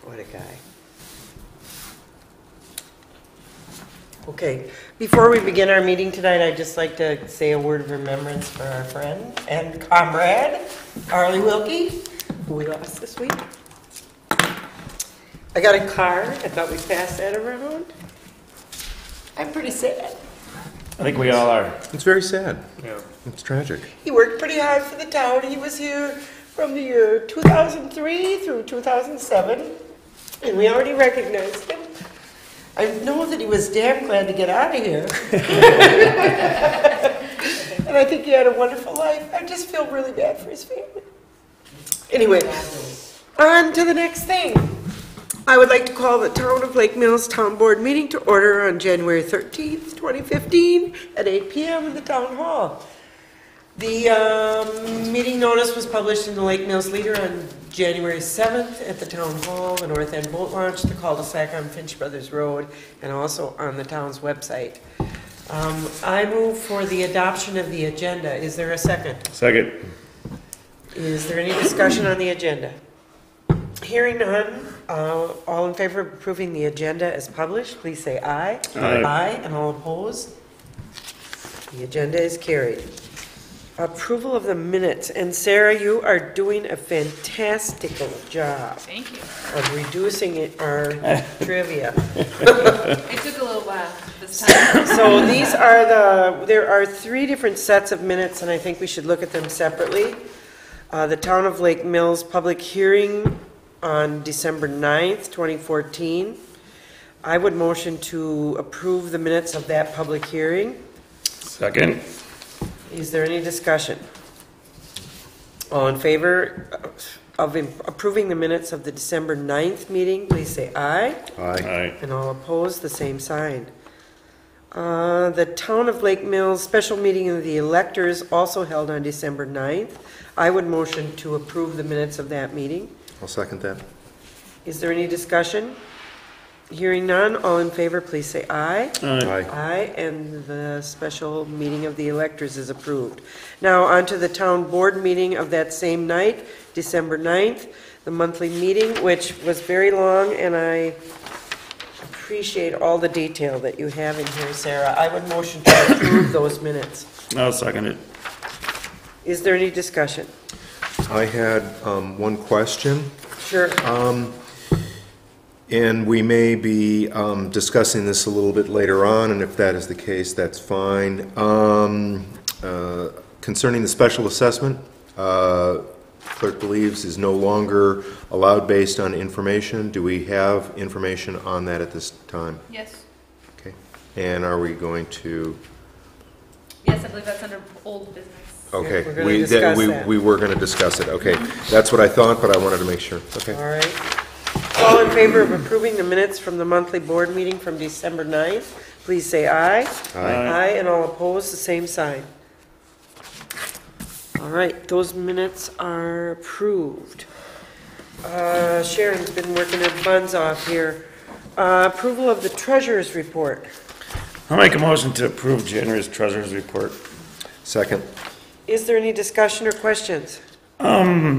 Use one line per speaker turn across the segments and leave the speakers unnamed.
What a guy. Okay, before we begin our meeting tonight, I'd just like to say a word of remembrance for our friend and comrade, Arlie Wilkie, who we lost this week. I got a card. I thought we'd pass that around. I'm pretty sad.
I think we all are.
It's very sad.
Yeah.
It's tragic.
He worked pretty hard for the town. He was here from the year 2003 through 2007, and we already recognized him. I know that he was damn glad to get out of here. And I think he had a wonderful life. I just feel really bad for his family. Anyway, on to the next thing. I would like to call the Town of Lake Mills Town Board meeting to order on January 13th, 2015 at 8 p.m. in the Town Hall. The meeting notice was published in the Lake Mills Leader on January 7th at the Town Hall, the North End Boat Launch, the cul-de-sac on Finch Brothers Road, and also on the town's website. I move for the adoption of the agenda. Is there a second?
Second.
Is there any discussion on the agenda? Hearing none, all in favor of approving the agenda as published, please say aye.
Aye.
Aye, and all opposed? The agenda is carried. Approval of the minutes. And Sarah, you are doing a fantastical job
Thank you.
of reducing our trivia.
It took a little while this time.
So these are there are 3 different sets of minutes, and I think we should look at them separately. The Town of Lake Mills public hearing on December 9th, 2014. I would motion to approve the minutes of that public hearing.
Second.
Is there any discussion? All in favor of approving the minutes of the December 9th meeting, please say aye.
Aye.
And all opposed, the same sign. The Town of Lake Mills special meeting of the electors, also held on December 9th. I would motion to approve the minutes of that meeting.
I'll second that.
Is there any discussion? Hearing none, all in favor, please say aye.
Aye.
Aye, and the special meeting of the electors is approved. Now, on to the town board meeting of that same night, December 9th, the monthly meeting, which was very long, and I appreciate all the detail that you have in here, Sarah. I would motion to approve those minutes.
I'll second it.
Is there any discussion?
I had one question,
Sure.
and we may be discussing this a little bit later on, and if that is the case, that's fine. Concerning the special assessment, clerk believes is no longer allowed based on information. Do we have information on that at this time?
Yes.
Okay. And are we going to?
Yes, I believe that's under old business.
Okay.
We're gonna discuss that.
We were going to discuss it. Okay. That's what I thought, but I wanted to make sure. Okay.
All right. All in favor of approving the minutes from the monthly board meeting from December 9th, please say aye.
Aye.
Aye, and all opposed, the same sign. All right, those minutes are approved. Sharon's been working her buns off here. Approval of the treasurer's report.
I'll make a motion to approve January's treasurer's report.
Second.
Is there any discussion or questions?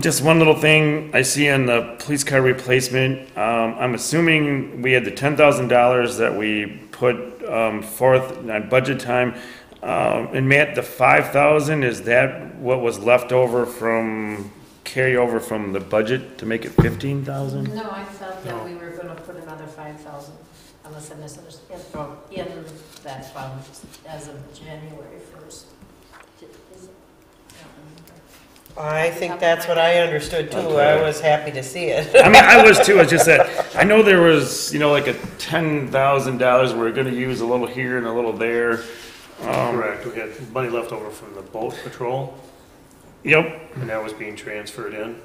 Just one little thing I see on the police car replacement. I'm assuming we had the $10,000 that we put forth on budget time. And Matt, the $5,000, is that what was left over from carryover from the budget to make it $15,000?
No, I thought that we were gonna put another 5,000, unless I misunderstood, in that fund as of January 1st. Is it? I don't remember.
I think that's what I understood too.
Okay.
I was happy to see it.
I mean, I was too. It's just that I know there was, like a $10,000 we're going to use a little here and a little there.
Correct, we had money left over from the boat patrol,
Yep.
and that was being transferred in.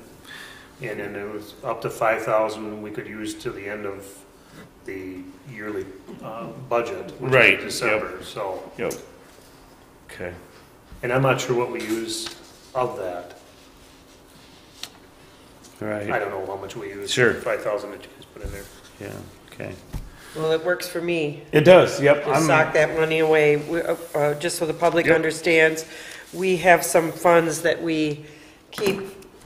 And then it was up to 5,000 we could use to the end of the yearly budget, which
Right,
is December, so.
Yep. Okay.
And I'm not sure what we use of that.
All right.
I don't know how much we use.
Sure.
5,000 that you just put in there.
Yeah. Okay.
Well, it works for me.
It does. Yep.
Just sock that money away. Just so the public
Yep.
understands, we have some funds that we keep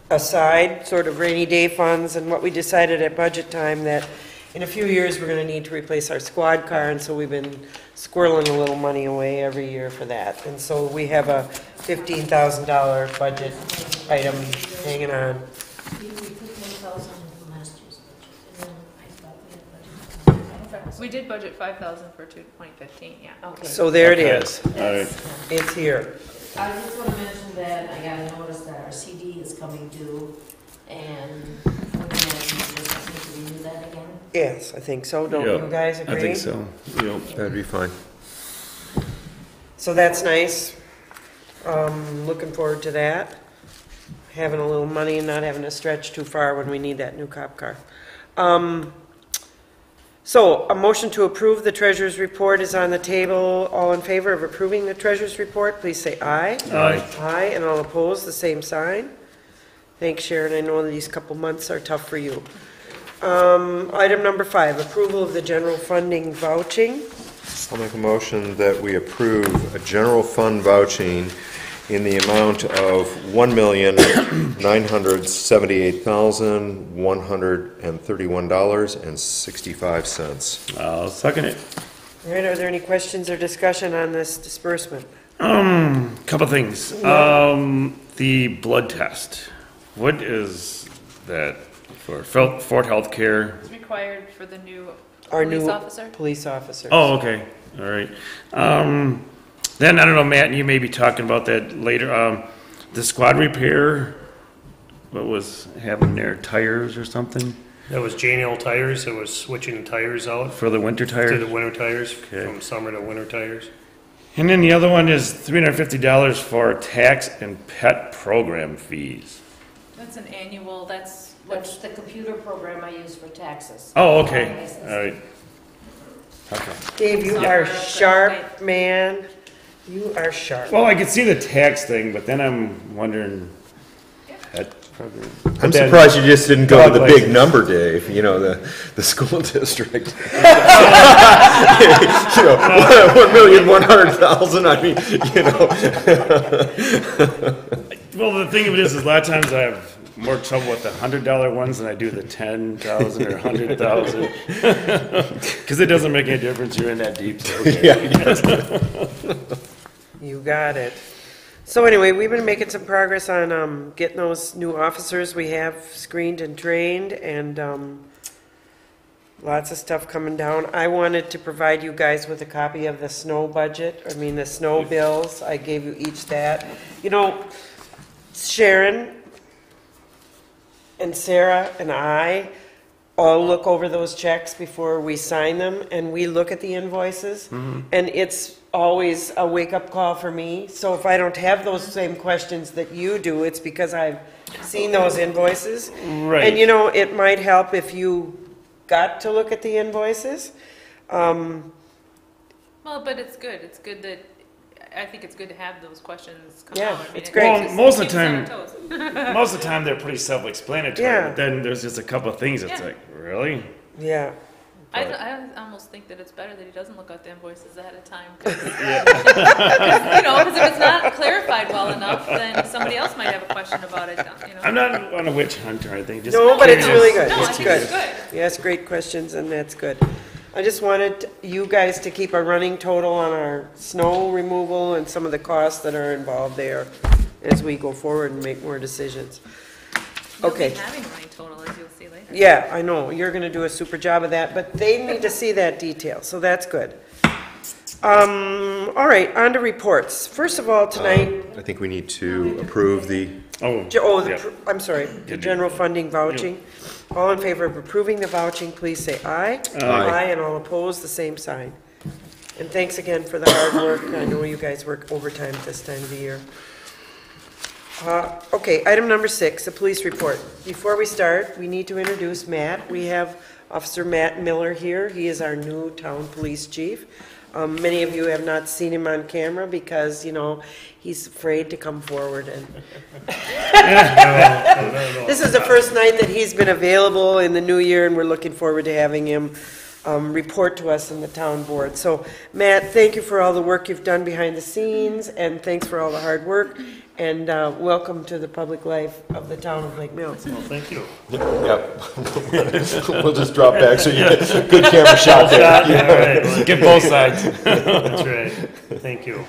aside, sort of rainy day funds, and what we decided at budget time that in a few years, we're gonna need to replace our squad car, and so we've been squirreling a little money away every year for that. And so we have a $15,000 budget item hanging on.
We put 10,000 in last year's budget, and then I thought we had budgeted.
We did budget 5,000 for 2015, yeah.
Okay.
So there it
Okay.
is.
All right.
It's here.
I just want to mention that I got a notice that our CD is coming due, and we're going to just need to renew that again.
Yes, I think so. Don't
Yeah,
you guys agree?
I think so. Yep.
That'd be fine.
So that's nice. Looking forward to that. Having a little money and not having to stretch too far when we need that new cop car. So a motion to approve the treasurer's report is on the table. All in favor of approving the treasurer's report, please say aye.
Aye.
Aye, and all opposed, the same sign. Thanks, Sharon. I know these couple months are tough for you. Item number 5, approval of the general funding vouching.
I'll make a motion that we approve a general fund vouching in the amount of $1,978,131.65.
I'll second it.
All right, are there any questions or discussion on this disbursement?
Couple things. The blood test. What is that for? Fort Healthcare?
It's required for the new
Our
police
new
officer.
police officer.
Oh, okay. All right. Then I don't know, Matt, you may be talking about that later. The squad repair. What was happening there? Tires or something
That was J&L Tires, it was switching tires out
for the winter
to
tires?
the winter tires,
Okay.
from summer to winter tires.
And then the other one is $350 for tax and pet program fees.
That's an annual, that's
That's the computer program I use for taxes.
Oh, okay. All right. Okay.
Dave, you
Software
are
upgrade.
sharp, man. You are sharp.
Well, I could see the tax thing, but then I'm wondering. Pet program.
I'm
Then-
surprised you just didn't go to the
Dog
big
license.
number, Dave, you know, the school district. You know, 1,100,000, I mean, you know.
Well, the thing of it is a lot of times I have more trouble with the $100 ones than I do the 10,000 or 100,000. Because it doesn't make any difference. You're in that deep. So okay.
You got it. So anyway, we've been making some progress on getting those new officers we have screened and trained, and lots of stuff coming down. I wanted to provide you guys with a copy of the snow budget, the snow bills. I gave you each that. You know, Sharon and Sarah and I all look over those checks before we sign them, and we look at the invoices, and it's always a wake-up call for me. So if I don't have those same questions that you do, it's because I've seen those invoices.
Right.
And you know, it might help if you got to look at the invoices.
Well, but it's good. It's good that, I think it's good to have those questions come
Yeah,
out. I mean,
it's
it
great.
Well,
keeps-
most of the
keeps us on
time-
our toes.
Most of the time, they're pretty self-explanatory.
Yeah.
But then there's just a couple of things. It's
Yeah.
like, really?
Yeah.
I almost think that it's better that he doesn't look at the invoices ahead of time. 'Cause if it's not clarified well enough, then somebody else might have a question about it,
I'm not on a witch hunt or anything. Just
No, but it's
curious.
really good.
No, I
It's
think
good.
it's good.
You ask great questions, and that's good. I just wanted you guys to keep a running total on our snow removal and some of the costs that are involved there as we go forward and make more decisions. Okay.
You'll be having running total, as you'll see later.
Yeah, I know, you're gonna do a super job of that, but they need to see that detail, so that's good. All right, on to reports. First of all, tonight,
I think we need to approve the,
Yeah.
I'm sorry, the general funding vouching. All in favor of approving the vouching, please say aye.
Aye.
And all opposed, the same sign. And thanks again for the hard work. I know you guys work overtime at this time of the year. Okay, item number 6, the police report. Before we start, we need to introduce Matt. We have Officer Matt Miller here. He is our new town police chief. Many of you have not seen him on camera because, you know, he's afraid to come forward. And this is the first night that he's been available in the new year, and we're looking forward to having him report to us in the town board. So, Matt, thank you for all the work you've done behind the scenes, and thanks for all the hard work, and welcome to the public life of the town of Lake Mills.
Well, thank you.
Yep. We'll just drop back so you get a good camera shot there.
All right, well,
Get both sides.
that's right. Thank you.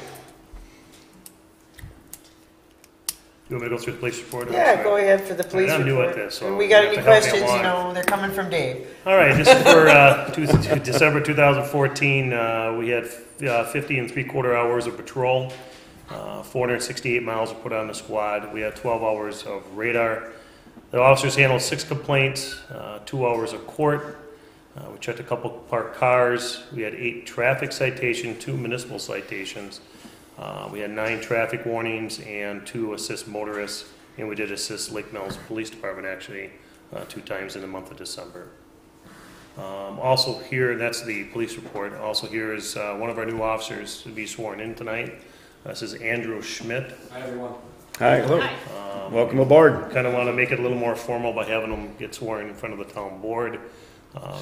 You want me to go through the police report?
Yeah, go ahead for the police
I'm new at
report.
this, so
And we got
you
any
have to help me
questions, you
along.
know, they're coming from Dave.
All right, this is for December 2014. We had 50 and 3/4 hours of patrol. 468 miles were put on the squad. We had 12 hours of radar. The officers handled 6 complaints, 2 hours of court. We checked a couple parked cars. We had 8 traffic citations, 2 municipal citations. We had 9 traffic warnings and 2 assist motorists. And we did assist Lake Mills Police Department actually 2 times in the month of December. Also here, that's the police report. Also here is one of our new officers to be sworn in tonight. This is Andrew Schmidt.
Hi, everyone.
Hi, hello. Welcome aboard.
Kind of want to make it a little more formal by having him get sworn in front of the town board.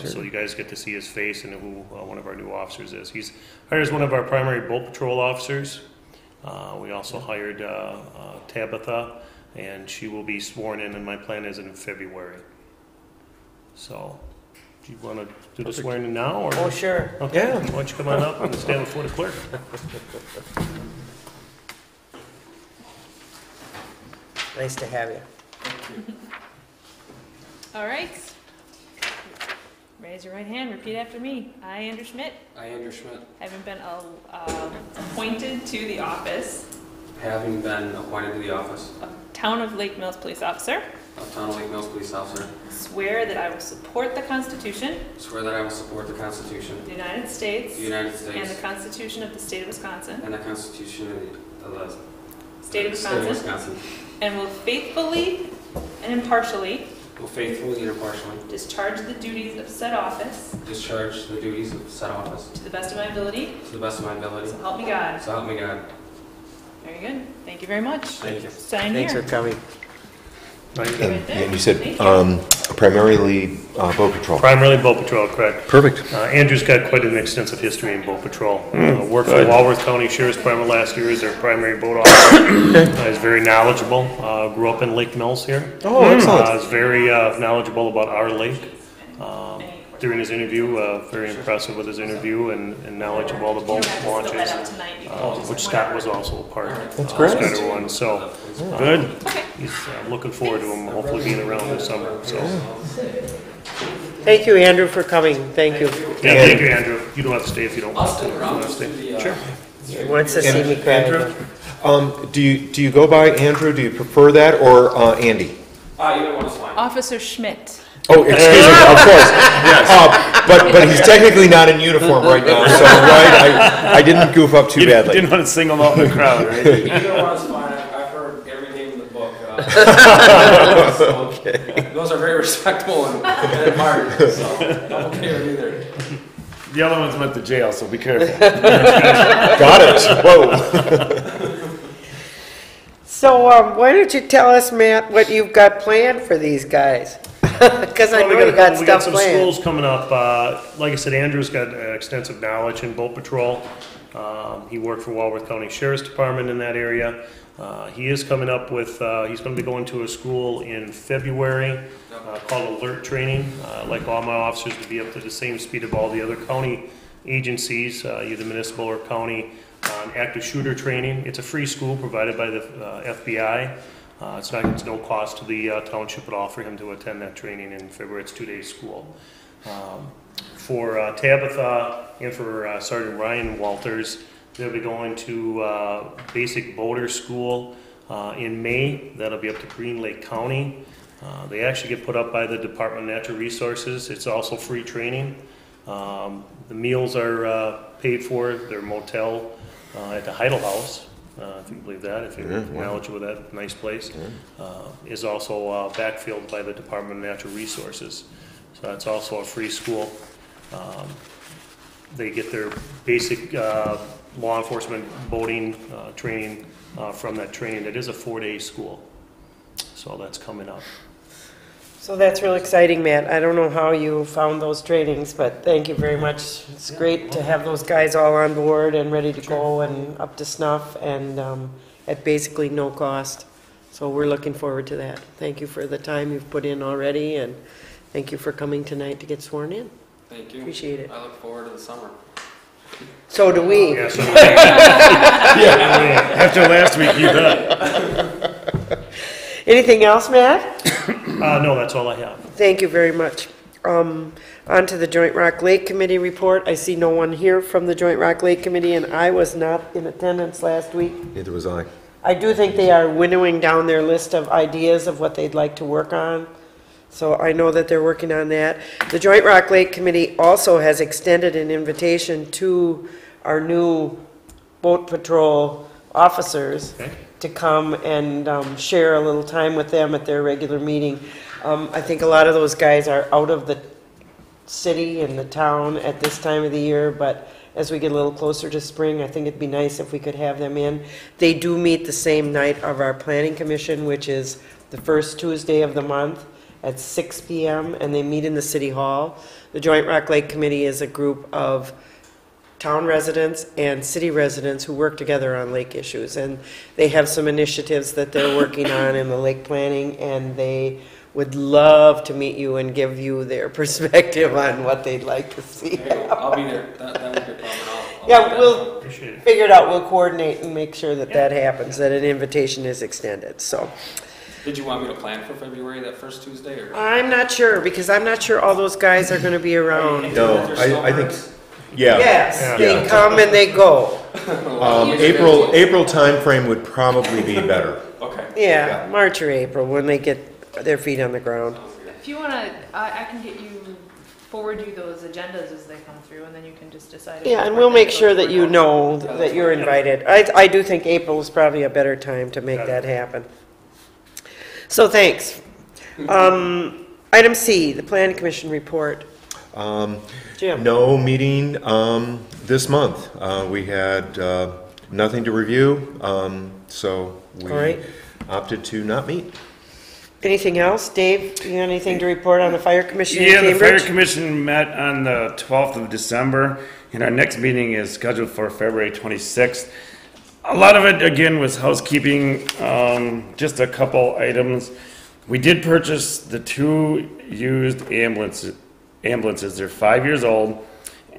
So you guys get to see his face and who one of our new officers is. He's hired as one of our primary boat patrol officers. We also hired Tabitha, and she will be sworn in, and my plan is in February. So, do you want to do the swearing in now? Or?
Oh, sure.
Okay, why don't you come on up and stand before the clerk?
Nice to have you.
All right. Raise your right hand, repeat after me. I, Andrew Schmidt,
I, Andrew Schmidt,
having been appointed to the office
having been appointed to the office
of Town of Lake Mills Police Officer,
of Town of Lake Mills Police Officer,
swear that I will support the Constitution
swear that I will support the Constitution
of the United States
of the United
and
States
the Constitution of the State of Wisconsin,
and the Constitution of the
State of Wisconsin,
Wisconsin,
and will faithfully and impartially
will faithfully and impartially
discharge the duties of said office
discharge the duties of said office
to the best of my ability,
to the best of my ability.
so help me God.
So help me God.
Very good. Thank you very much.
Thank you.
Sign
Thanks for
here.
coming.
And you said
Thank you.
primarily boat patrol.
Primarily boat patrol, correct.
Perfect.
Andrew's got quite an extensive history in boat patrol. Worked for Walworth County Sheriff's Department last year as their primary boat officer. He's very knowledgeable. Grew up in Lake Mills here.
Oh, excellent.
Is very knowledgeable about our lake. During his interview, very impressive with his interview and knowledge of all the boat launches, which Scott was also a part of. That's
great.
Scott won, so good. He's looking forward to him hopefully being around this summer. So
Thank you, Andrew, for coming. Thank you.
yeah, thank you, Andrew. You don't have to stay if you don't want to.
Stick around
If you
to
want to stay.
the,
He wants to see me cry.
Andrew, do you go by Andrew? Do you prefer that or Andy?
either one is fine.
Officer Schmidt.
Oh, excuse me, of course. But he's technically not in uniform right now, so right, I didn't goof up too badly.
Didn't want to single him out in the crowd, right?
Either one is fine. I've heard every name in the book. So those are very respectable and admired, so I'm okay with either.
The other ones went to jail, so be careful.
Got it. Whoa.
So, why don't you tell us, Matt, what you've got planned for these guys? Because I
Well,
know you got
we
stuff
some
planned.
schools coming up. Like I said, Andrew's got extensive knowledge in boat patrol. He worked for Walworth County Sheriff's Department in that area. He is coming up with, he's going to be going to a school in February called Alert Training. Like all my officers to be up to the same speed of all the other county agencies, either municipal or county, on active shooter training. It's a free school provided by the FBI. It's no cost to the township at all for him to attend that training in February. It's 2 days school. For Tabitha and for Sergeant Ryan Walters, they'll be going to basic boater school in May. That'll be up to Green Lake County. They actually get put up by the Department of Natural Resources. It's also free training. The meals are paid for. Their motel at the Heidel House, if you believe that, if you're knowledgeable with that nice place, is also backfilled by the Department of Natural Resources. So that's also a free school. They get their basic law enforcement boating training from that training. It is a 4-day school, so that's coming up.
So that's real exciting, Matt. I don't know how you found those trainings, but thank you very much. It's great to have those guys all on board and ready to go and up to snuff and at basically no cost. So we're looking forward to that. Thank you for the time you've put in already, and thank you for coming tonight to get sworn in.
Thank you.
Appreciate it.
I look forward to the summer.
So do we.
Yeah, so
After last week, you bet.
Anything else, Matt?
no, that's all I have.
Thank you very much. On to the Joint Rock Lake Committee report. I see no one here from the Joint Rock Lake Committee, and I was not in attendance last week.
Neither was I.
I do think they are winnowing down their list of ideas of what they'd like to work on. So I know that they're working on that. The Joint Rock Lake Committee also has extended an invitation to our new boat patrol officers
Okay.
to come and share a little time with them at their regular meeting. I think a lot of those guys are out of the city and the town at this time of the year, but as we get a little closer to spring, I think it'd be nice if we could have them in. They do meet the same night of our planning commission, which is the first Tuesday of the month at 6 p.m., and they meet in the city hall. The Joint Rock Lake Committee is a group of town residents and city residents who work together on lake issues, and they have some initiatives that they're working on in the lake planning, and they would love to meet you and give you their perspective on what they'd like to see.
There you go. I'll be there. That won't be a problem. I'll
Yeah,
do that.
we'll
Appreciate it.
figure it out. We'll coordinate and make sure that that happens, that an invitation is extended. So
Did you want me to plan for February, that first Tuesday, or?
I'm not sure, because I'm not sure all those guys are going to be around.
No, I think, yeah.
Yes,
Yeah.
they come and they go.
April timeframe would probably be better.
Okay.
Yeah, March or April, when they get their feet on the ground.
If you wanna, I can forward you those agendas as they come through, and then you can just decide. if
Yeah,
you
and
want
we'll
them
make
to go
sure that
forward.
you know that you're invited. I do think April is probably a better time to make that happen. So thanks. Item C, the Planning Commission report. Jim?
No meeting this month. We had nothing to review, so we
All right.
opted to not meet.
Anything else? Dave, you got anything to report on the Fire Commission in
Yeah, the Fire
Cambridge?
Commission met on the 12th of December, and our next meeting is scheduled for February 26th. A lot of it, again, was housekeeping, just a couple items. We did purchase the 2 used ambulances. They're 5 years old,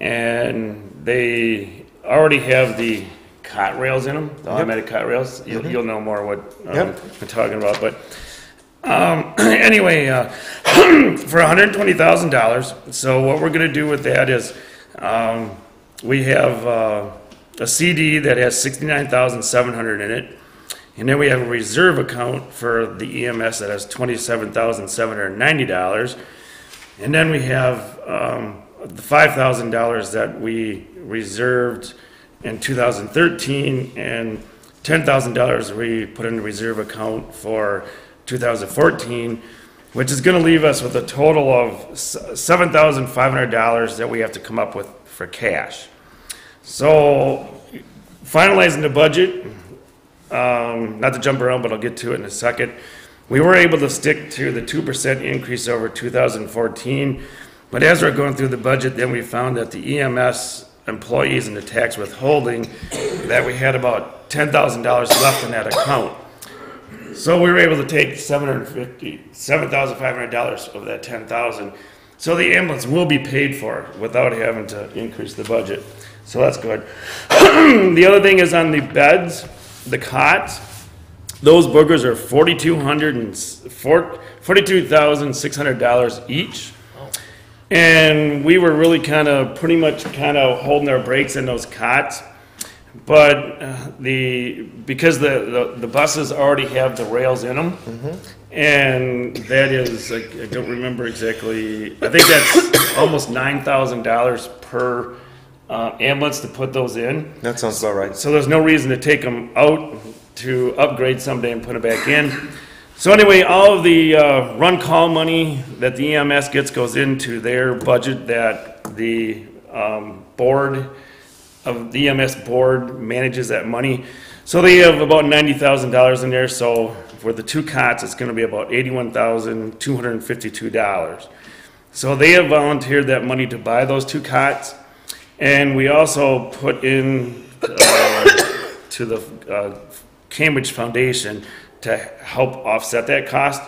and they already have the cot rails in them, the automatic cot rails. You'll know more what I'm talking about, but anyway, for $120,000. So what we're going to do with that is we have a CD that has $69,700 in it, and then we have a reserve account for the EMS that has $27,790, and then we have the $5,000 that we reserved in 2013, and $10,000 we put in the reserve account for 2014, which is going to leave us with a total of $7,500 that we have to come up with for cash. So, finalizing the budget, not to jump around, but I'll get to it in a second. We were able to stick to the 2% increase over 2014, but as we're going through the budget, then we found that the EMS employees and the tax withholding, that we had about $10,000 left in that account. So we were able to take $7,500 of that $10,000. So the ambulance will be paid for without having to increase the budget. So that's good. The other thing is on the beds, the cots, those boogers are $42,600 each. And we were really pretty much holding our brakes in those cots. But because the buses already have the rails in them, and that is, I don't remember exactly, I think that's almost $9,000 per ambulance to put those in.
That sounds about right.
So there's no reason to take them out to upgrade someday and put them back in. So anyway, all of the run call money that the EMS gets goes into their budget that the board of the EMS board manages that money. So they have about $90,000 in there, so for the 2 cots, it's gonna be about $81,252. So they have volunteered that money to buy those 2 cots, and we also put in to the Cambridge Foundation to help offset that cost.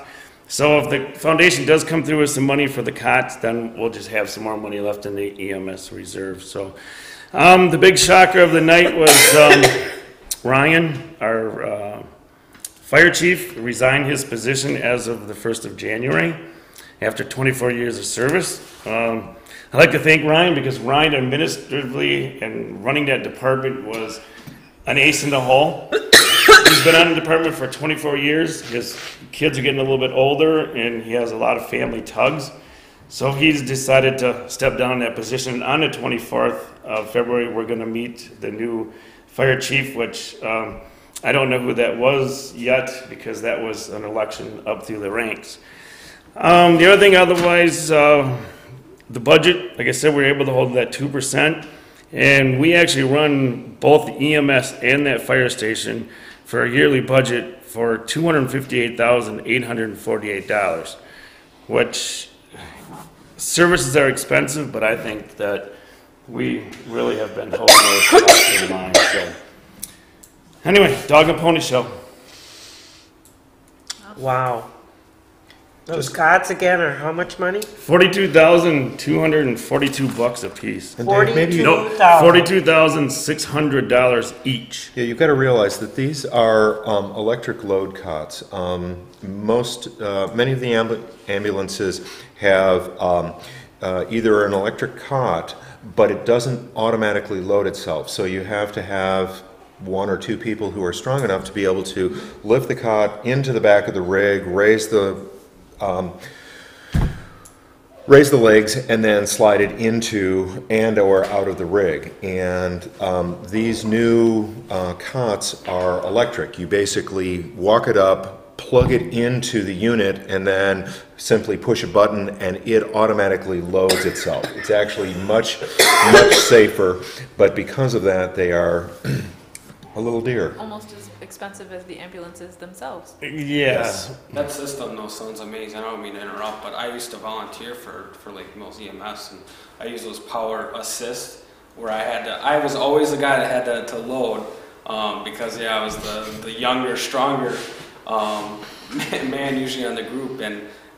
So if the foundation does come through with some money for the cots, then we'll just have some more money left in the EMS reserve. So the big shocker of the night was Ryan, our fire chief, resigned his position as of the 1st of January after 24 years of service. I'd like to thank Ryan because Ryan administratively and running that department was an ace in the hole. He's been on the department for 24 years. His kids are getting a little bit older and he has a lot of family tugs. So he's decided to step down in that position. On the 24th of February, we're going to meet the new fire chief, which I don't know who that was yet because that was an election up through the ranks. The other thing, otherwise, the budget, like I said, we were able to hold that 2%. And we actually run both the EMS and that fire station for a yearly budget for $258,848, which services are expensive, but I think that we really have been holding those costs in line. So, anyway, Dog and Pony Show.
Wow. Those cots again are how much money?
$42,242 a piece.
And Dave, maybe you-
No,
$42,000.
$42,600 each.
Yeah, you've got to realize that these are electric load cots. Many of the ambulances have either an electric cot, but it doesn't automatically load itself. So you have to have 1 or 2 people who are strong enough to be able to lift the cot into the back of the rig, raise the legs, and then slide it into and or out of the rig. And these new cots are electric. You basically walk it up, plug it into the unit, and then simply push a button and it automatically loads itself. It's actually much safer, but because of that they are a little dear.
Almost as expensive as the ambulances themselves.
Yeah.
That system though sounds amazing. I don't mean to interrupt, but I used to volunteer for Lake Mills EMS, and I used those power assist where I was always the guy that had to load because I was the younger, stronger man usually on the group,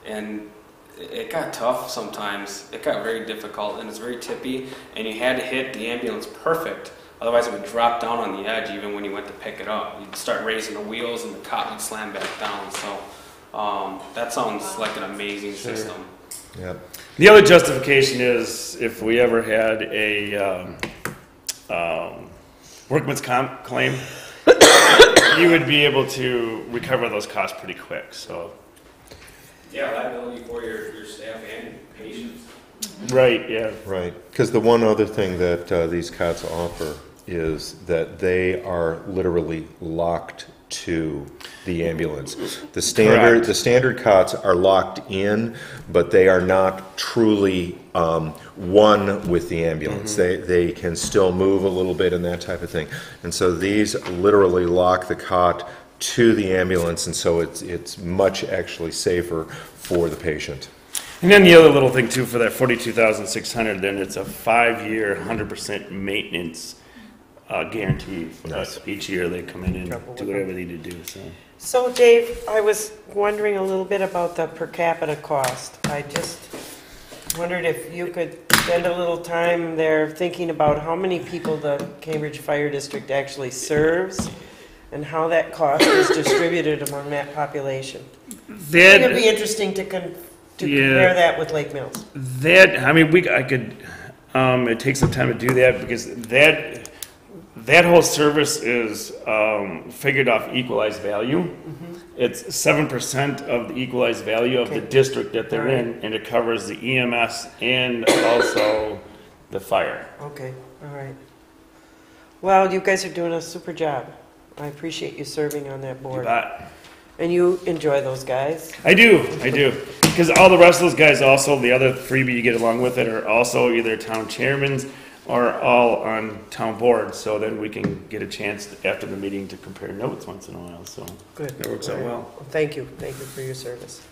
and it got tough sometimes. It got very difficult and it's very tippy, and you had to hit the ambulance perfect. Otherwise, it would drop down on the edge even when you went to pick it up. You'd start raising the wheels and the cot would slam back down. So that sounds like an amazing system.
Yeah.
The other justification is if we ever had a workman's comp claim, you would be able to recover those costs pretty quick. So.
Yeah, liability for your staff and patients.
Right, yeah.
Right, because the one other thing that these cots offer is that they are literally locked to the ambulance. The standard cots are locked in, but they are not truly one with the ambulance. They can still move a little bit and that type of thing. And so these literally lock the cot to the ambulance, and so it's much actually safer for the patient.
And then the other little thing too for that $42,600, then it's a 5-year, 100% maintenance guarantee.
Nice.
Each year they come in and do whatever they need to do.
So Dave, I was wondering a little bit about the per capita cost. I just wondered if you could spend a little time there thinking about how many people the Cambridge Fire District actually serves and how that cost is distributed among that population. I think it'd be interesting to compare that with Lake Mills.
I could. It takes some time to do that because that whole service is figured off equalized value. It's 7% of the equalized value of the district that they're in, and it covers the EMS and also the fire.
Okay, all right. Well, you guys are doing a super job. I appreciate you serving on that board. And you enjoy those guys?
I do. Because all the rest of those guys also, the other freebie you get along with it are also either town chairmans, are all on town board, so then we can get a chance after the meeting to compare notes once in a while, so
Good.
that works out well.
Thank you for your service.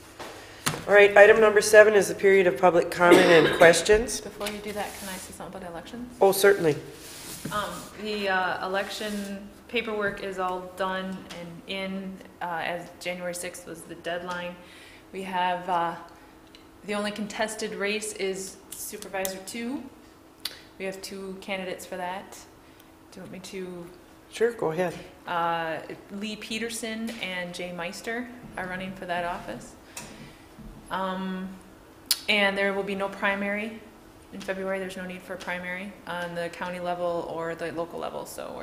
All right, item number 7 is the period of public comment and questions.
Before you do that, can I say something about elections?
Oh, certainly.
The election paperwork is all done and as January 6th was the deadline. We have, the only contested race is Supervisor 2. We have 2 candidates for that. Do you want me to?
Sure, go ahead.
Lee Peterson and Jay Meister are running for that office. And there will be no primary in February. There's no need for a primary on the county level or the local level. So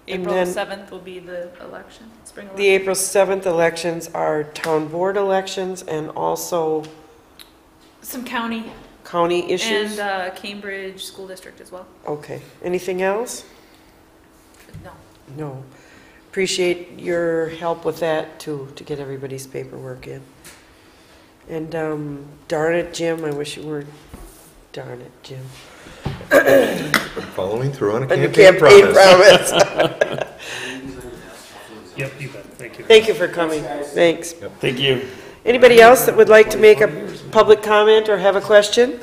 And
April
then-
7th will be the election, spring election.
The April 7th elections are town board elections and also
Some county
county issues?
and Cambridge School District as well.
Okay. Anything else?
No.
No. Appreciate your help with that to get everybody's paperwork in. And darn it, Jim, I wish you weren't. Darn it, Jim.
Following through on a
On your
campaign
campaign
promise.
promise.
Yep, you bet. Thank you.
Thank you for coming. Thanks.
Thank you.
Anybody else that would like to make a public comment or have a question?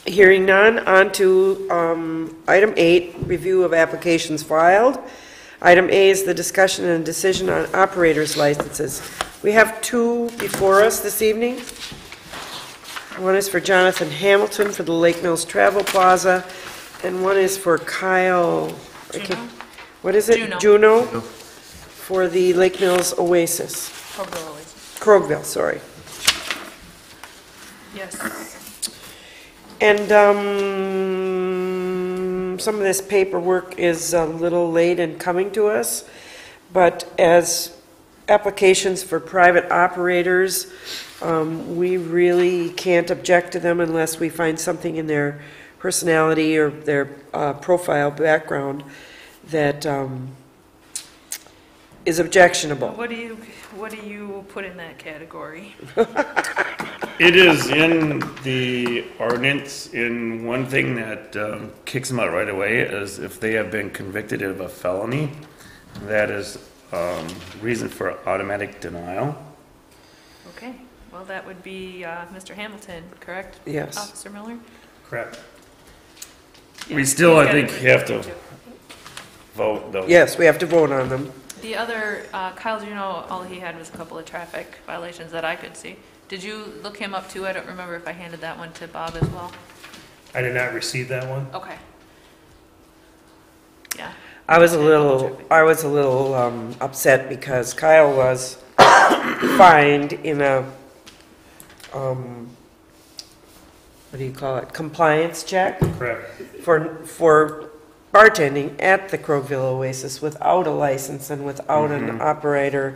Hearing none, on to item 8, review of applications filed. Item A is the discussion and decision on operators licenses. We have 2 before us this evening. One is for Jonathan Hamilton for the Lake Mills Travel Plaza, and one is for Kyle.
Juno?
What is it?
Juno.
Juno, for the Lake Mills Oasis.
Crowville Oasis.
Krogville, sorry.
Yes.
And some of this paperwork is a little late in coming to us, but as applications for private operators, we really can't object to them unless we find something in their personality or their profile background that is objectionable.
What do you put in that category?
It is in the ordinance, in one thing that kicks them out right away is if they have been convicted of a felony, that is reason for automatic denial.
Okay, well, that would be Mr. Hamilton, correct?
Yes.
Officer Miller?
Correct.
We still,
He's
I think,
gotta-
have to vote though.
Yes, we have to vote on them.
The other, Kyle Juno, all he had was a couple of traffic violations that I could see. Did you look him up too? I don't remember if I handed that one to Bob as well.
I did not receive that one.
Okay. Yeah.
I was a little upset because Kyle was fined in a, what do you call it, compliance check
Correct.
for bartending at the Krogville Oasis without a license and without an operator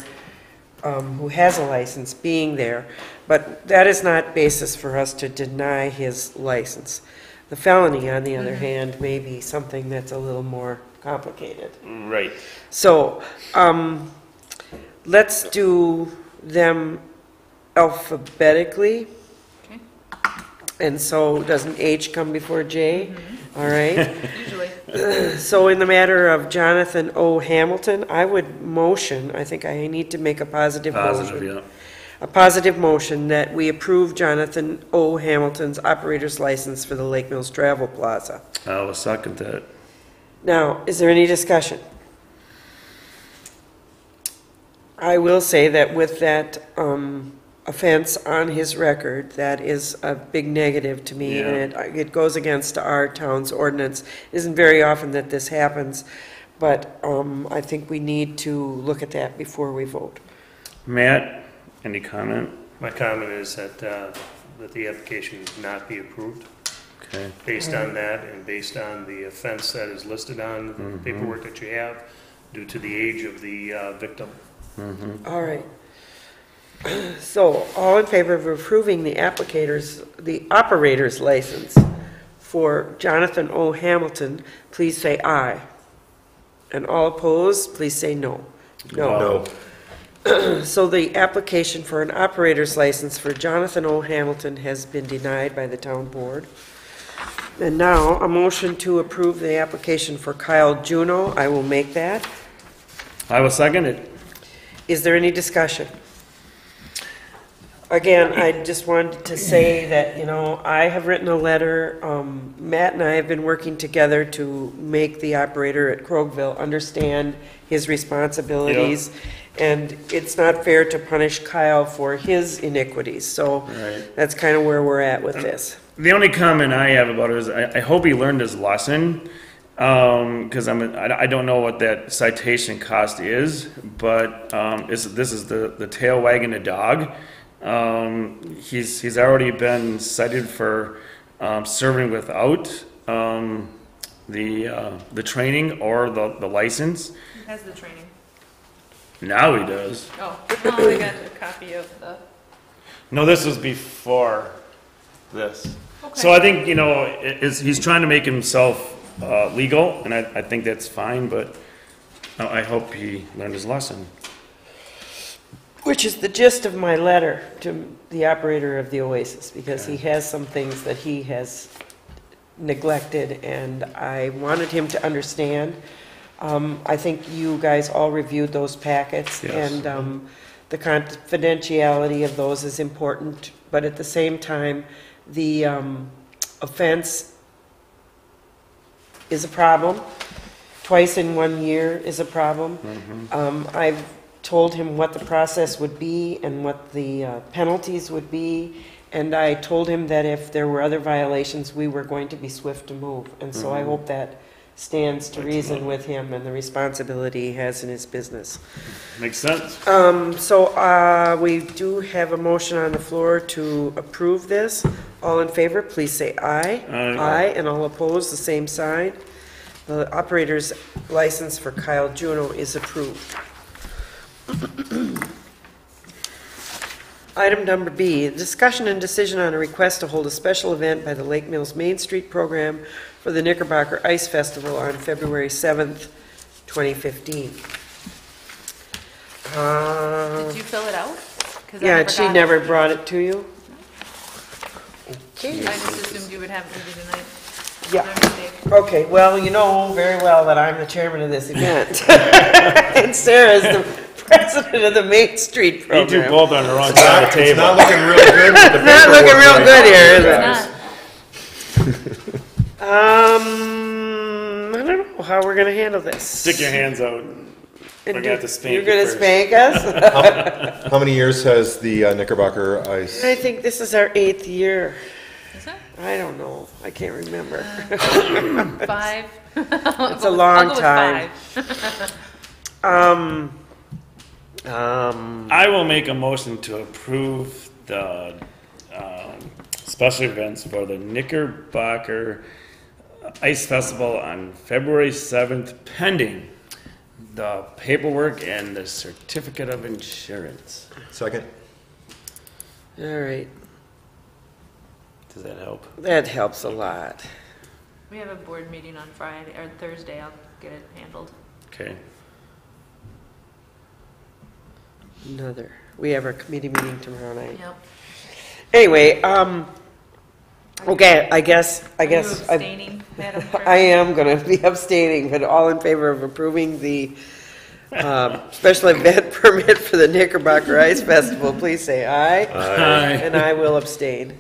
who has a license being there. But that is not basis for us to deny his license. The felony, on the other hand, may be something that's a little more complicated.
Right.
So, let's do them alphabetically.
Okay.
And so, doesn't H come before J? All right.
Usually.
So in the matter of Jonathan O. Hamilton, I would motion, I think I need to make a positive
Positive,
motion.
yeah.
A positive motion that we approve Jonathan O. Hamilton's operator's license for the Lake Mills Travel Plaza.
I will second that.
Now, is there any discussion? I will say that with that offense on his record, that is a big negative to me, and it goes against our town's ordinance. It isn't very often that this happens, but I think we need to look at that before we vote.
Matt, any comment?
My comment is that the application not be approved
Okay.
based on that and based on the offense that is listed on the paperwork that you have due to the age of the victim.
All right. So, all in favor of approving the operator's license for Jonathan O. Hamilton, please say aye. And all opposed, please say no.
No.
So the application for an operator's license for Jonathan O. Hamilton has been denied by the town board. And now, a motion to approve the application for Kyle Juno. I will make that.
I will second it.
Is there any discussion? Again, I just wanted to say that, you know, I have written a letter, Matt and I have been working together to make the operator at Krogville understand his responsibilities. And it's not fair to punish Kyle for his iniquities, so
Right.
that's kind of where we're at with this.
The only comment I have about it is I hope he learned his lesson, because I don't know what that citation cost is, but this is the tail wagging the dog. He's already been cited for serving without the training or the license.
Who has the training?
Now he does.
Oh, well, I got a copy of the.
No, this was before this.
Okay.
So I think, you know, he's trying to make himself legal, and I think that's fine, but I hope he learned his lesson.
Which is the gist of my letter to the operator of the Oasis, because he has some things that he has neglected, and I wanted him to understand. I think you guys all reviewed those packets,
Yes.
and the confidentiality of those is important, but at the same time, the offense is a problem. Twice in 1 year is a problem. I've told him what the process would be and what the penalties would be, and I told him that if there were other violations, we were going to be swift to move. And so I hope that stands to reason with him and the responsibility he has in his business.
Makes sense?
So we do have a motion on the floor to approve this. All in favor, please say aye.
Aye.
And all opposed, the same sign. The operator's license for Kyle Juno is approved. Item number B, discussion and decision on a request to hold a special event by the Lake Mills Main Street Program for the Knickerbocker Ice Festival on February 7th, 2015.
Did you fill it out? 'Cause I
Yeah, she
forgot.
never brought it to you? Okay.
I just assumed you would have it with you tonight.
Yeah.
My mistake.
Okay, well, you know very well that I'm the chairman of this event. And Sarah's the president of the Main Street
You two
Program.
both on the wrong side of the
It's not
table.
looking real good with the
Not looking
paperwork
real
right
good
now.
here, is
It's
it?
not.
I don't know how we're gonna handle this.
Stick your hands out. We're gonna have to spank
You're
you
gonna
first.
spank us?
How many years has the Knickerbocker Ice?
I think this is our 8th year.
Is it?
I don't know. I can't remember.
5?
It's a long time.
I will make a motion to approve the special events for the Knickerbocker Ice Festival on February 7th, pending the paperwork and the certificate of insurance.
Second?
All right,
Does that help?
that helps a lot.
We have a board meeting on Friday, or Thursday, I'll get it handled.
Okay.
We have our committee meeting tomorrow night.
Yep.
Anyway, okay, I guess,
Are you abstaining, Madam Chair?
I am gonna be abstaining, but all in favor of approving the special event permit for the Knickerbocker Ice Festival, please say aye.
Aye.
And I will abstain.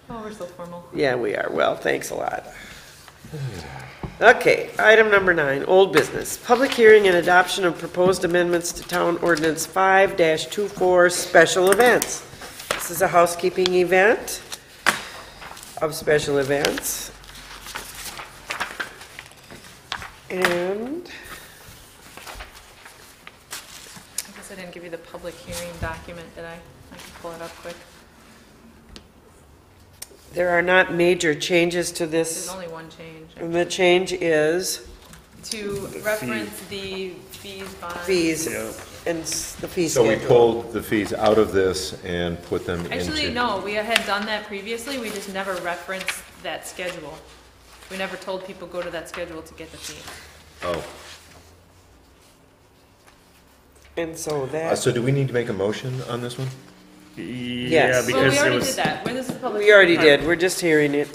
Oh, we're so formal.
Yeah, we are. Well, thanks a lot. Okay, item number 9, old business. Public hearing and adoption of proposed amendments to Town Ordinance 5-24 special events. This is a housekeeping event of special events. And
I guess I didn't give you the public hearing document, did I? I can pull it up quick.
there are not major changes to
There's
this.
only one change.
And the change is
To reference the fees bond.
fees
Yeah.
and the fee
So we
schedule.
pulled the fees out of this and put them into.
Actually, no, we had done that previously, we just never referenced that schedule. We never told people go to that schedule to get the fee.
Oh,
And so that,
so do we need to make a motion on this one?
Yeah,
Yes.
Well,
because
we
it
already
was.
did that, where this is public.
we already
hearing.
did. We're just hearing it.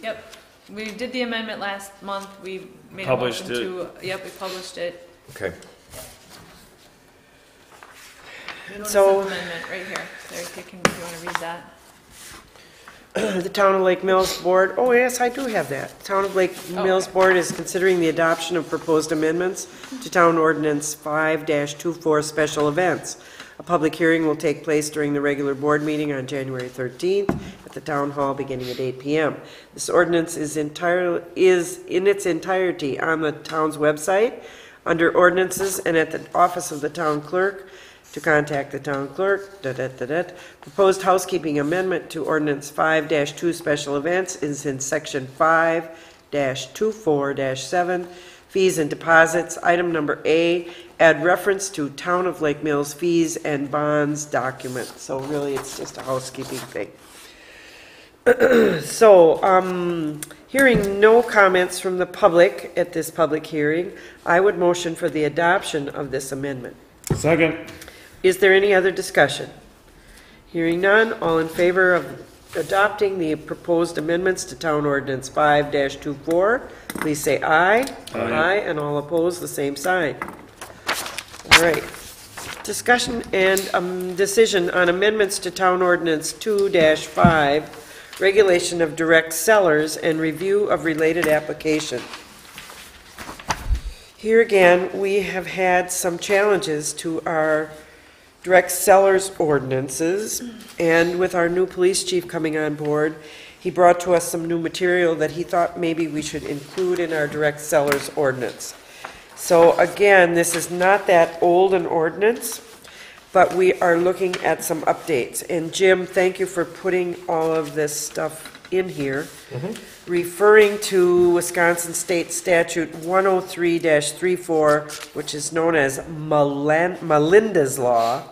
Yep, We did the amendment last month, we made a
Published
motion to, yep, we published it.
Okay.
Notice
So-
of amendment, right here. There, if you wanna read that.
The Town of Lake Mills Board, oh yes, I do have that. Town of Lake Mills
okay.
Board is considering the adoption of proposed amendments to Town Ordinance 5-24 Special Events. A public hearing will take place during the regular board meeting on January 13th at the Town Hall beginning at 8 p.m. This ordinance is in its entirety on the town's website, under ordinances, and at the office of the town clerk. To contact the town clerk, Proposed housekeeping amendment to ordinance 5-2 special events is in section 5-24-7, fees and deposits. Item number A, add reference to Town of Lake Mills fees and bonds document. So really, it's just a housekeeping thing. So, hearing no comments from the public at this public hearing, I would motion for the adoption of this amendment.
Second.
Is there any other discussion? Hearing none, all in favor of adopting the proposed amendments to Town Ordinance 5-24, please say aye.
Aye.
And all opposed, the same sign. All right. Discussion and decision on amendments to Town Ordinance 2-5, regulation of direct sellers and review of related application. Here again, we have had some challenges to our direct sellers ordinances, and with our new police chief coming on board, he brought to us some new material that he thought maybe we should include in our direct sellers ordinance. So again, this is not that old an ordinance, but we are looking at some updates. And Jim, thank you for putting all of this stuff in here. Referring to Wisconsin State Statute 103-34, which is known as Melinda's Law,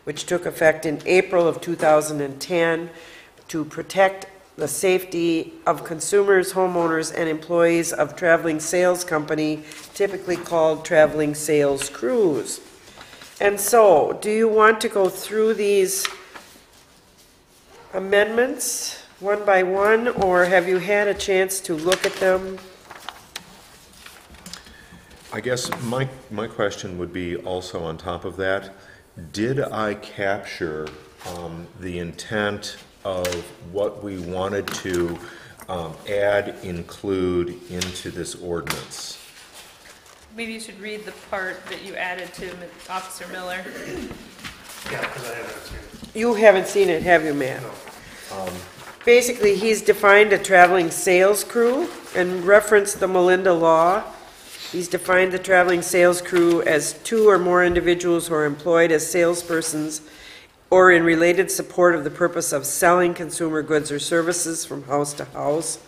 which took effect in April of 2010 to protect the safety of consumers, homeowners, and employees of traveling sales company, typically called traveling sales crews. And so, do you want to go through these amendments one by one, or have you had a chance to look at them?
I guess my question would be also on top of that, did I capture the intent of what we wanted to include into this ordinance?
Maybe you should read the part that you added to Officer Miller.
Yeah, because I haven't seen it.
You haven't seen it, have you, Matt?
No.
Basically, he's defined a traveling sales crew and referenced the Melinda Law. He's defined the traveling sales crew as 2 or more individuals who are employed as salespersons or in related support of the purpose of selling consumer goods or services from house to house.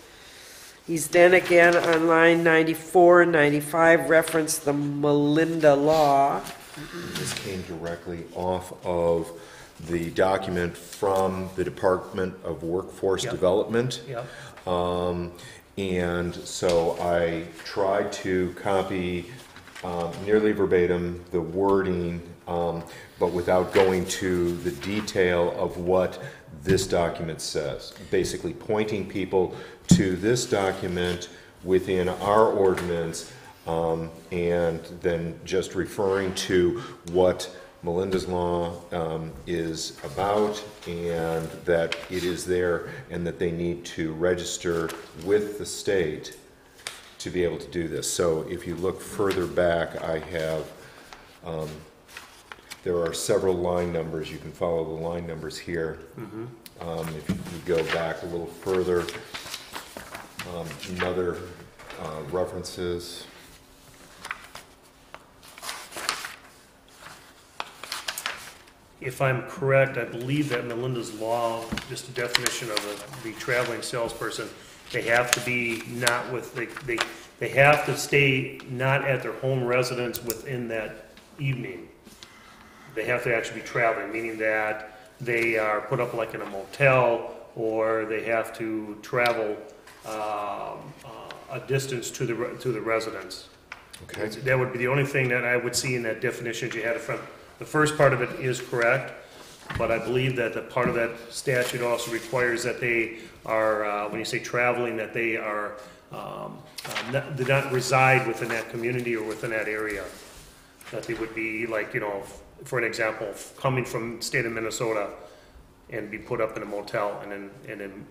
He's then again on line 94 and 95 referenced the Melinda Law.
This came directly off of the document from the Department of Workforce
Yep.
Development.
Yep.
And so I tried to copy nearly verbatim the wording, but without going to the detail of what this document says. Basically pointing people to this document within our ordinance, and then just referring to what Melinda's Law is about, and that it is there, and that they need to register with the state to be able to do this. So if you look further back, I have, there are several line numbers. You can follow the line numbers here. If you go back a little further, another references.
If I'm correct, I believe that Melinda's Law, just a definition of the traveling salesperson, they have to be not with, they have to stay not at their home residence within that evening. They have to actually be traveling, meaning that they are put up like in a motel, or they have to travel a distance to the residence.
Okay.
That would be the only thing that I would see in that definition you had in front. The first part of it is correct. But I believe that the part of that statute also requires that they are, when you say traveling, that they are, do not reside within that community or within that area. That they would be like, for an example, coming from the state of Minnesota and be put up in a motel and then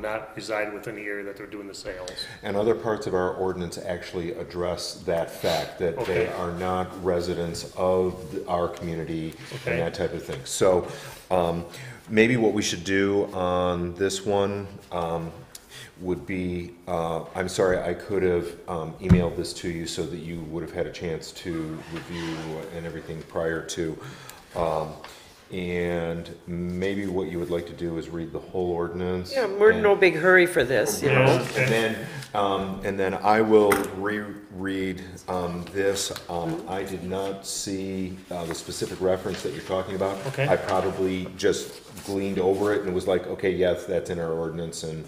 not reside within the area that they're doing the sales.
And other parts of our ordinance actually address that fact, that they
Okay.
are not residents of our community
Okay.
and that type of thing. So maybe what we should do on this one would be, I'm sorry, I could have emailed this to you so that you would have had a chance to review and everything prior to. And maybe what you would like to do is read the whole ordinance.
Yeah, we're in
and-
no big hurry for this, you know.
Okay.
And then I will reread this. I did not see the specific reference that you're talking about.
Okay.
I probably just gleaned over it and was like, okay, yes, that's in our ordinance. And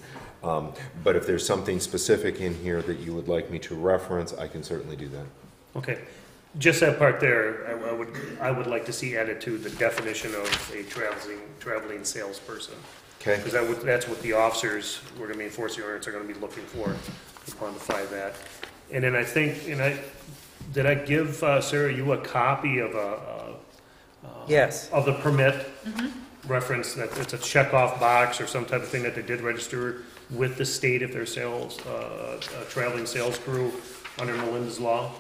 but if there's something specific in here that you would like me to reference, I can certainly do that.
Okay, just that part there, I would like to see added to the definition of a traveling salesperson.
Okay.
Because that's what the officers who are gonna be enforcing the ordinance are gonna be looking for, to quantify that. And then I think, did I give, Sarah, you a copy of
Yes.
of the permit? Reference that it's a checkoff box or some type of thing that they did register with the state if they're sales, a traveling sales crew under Melinda's law?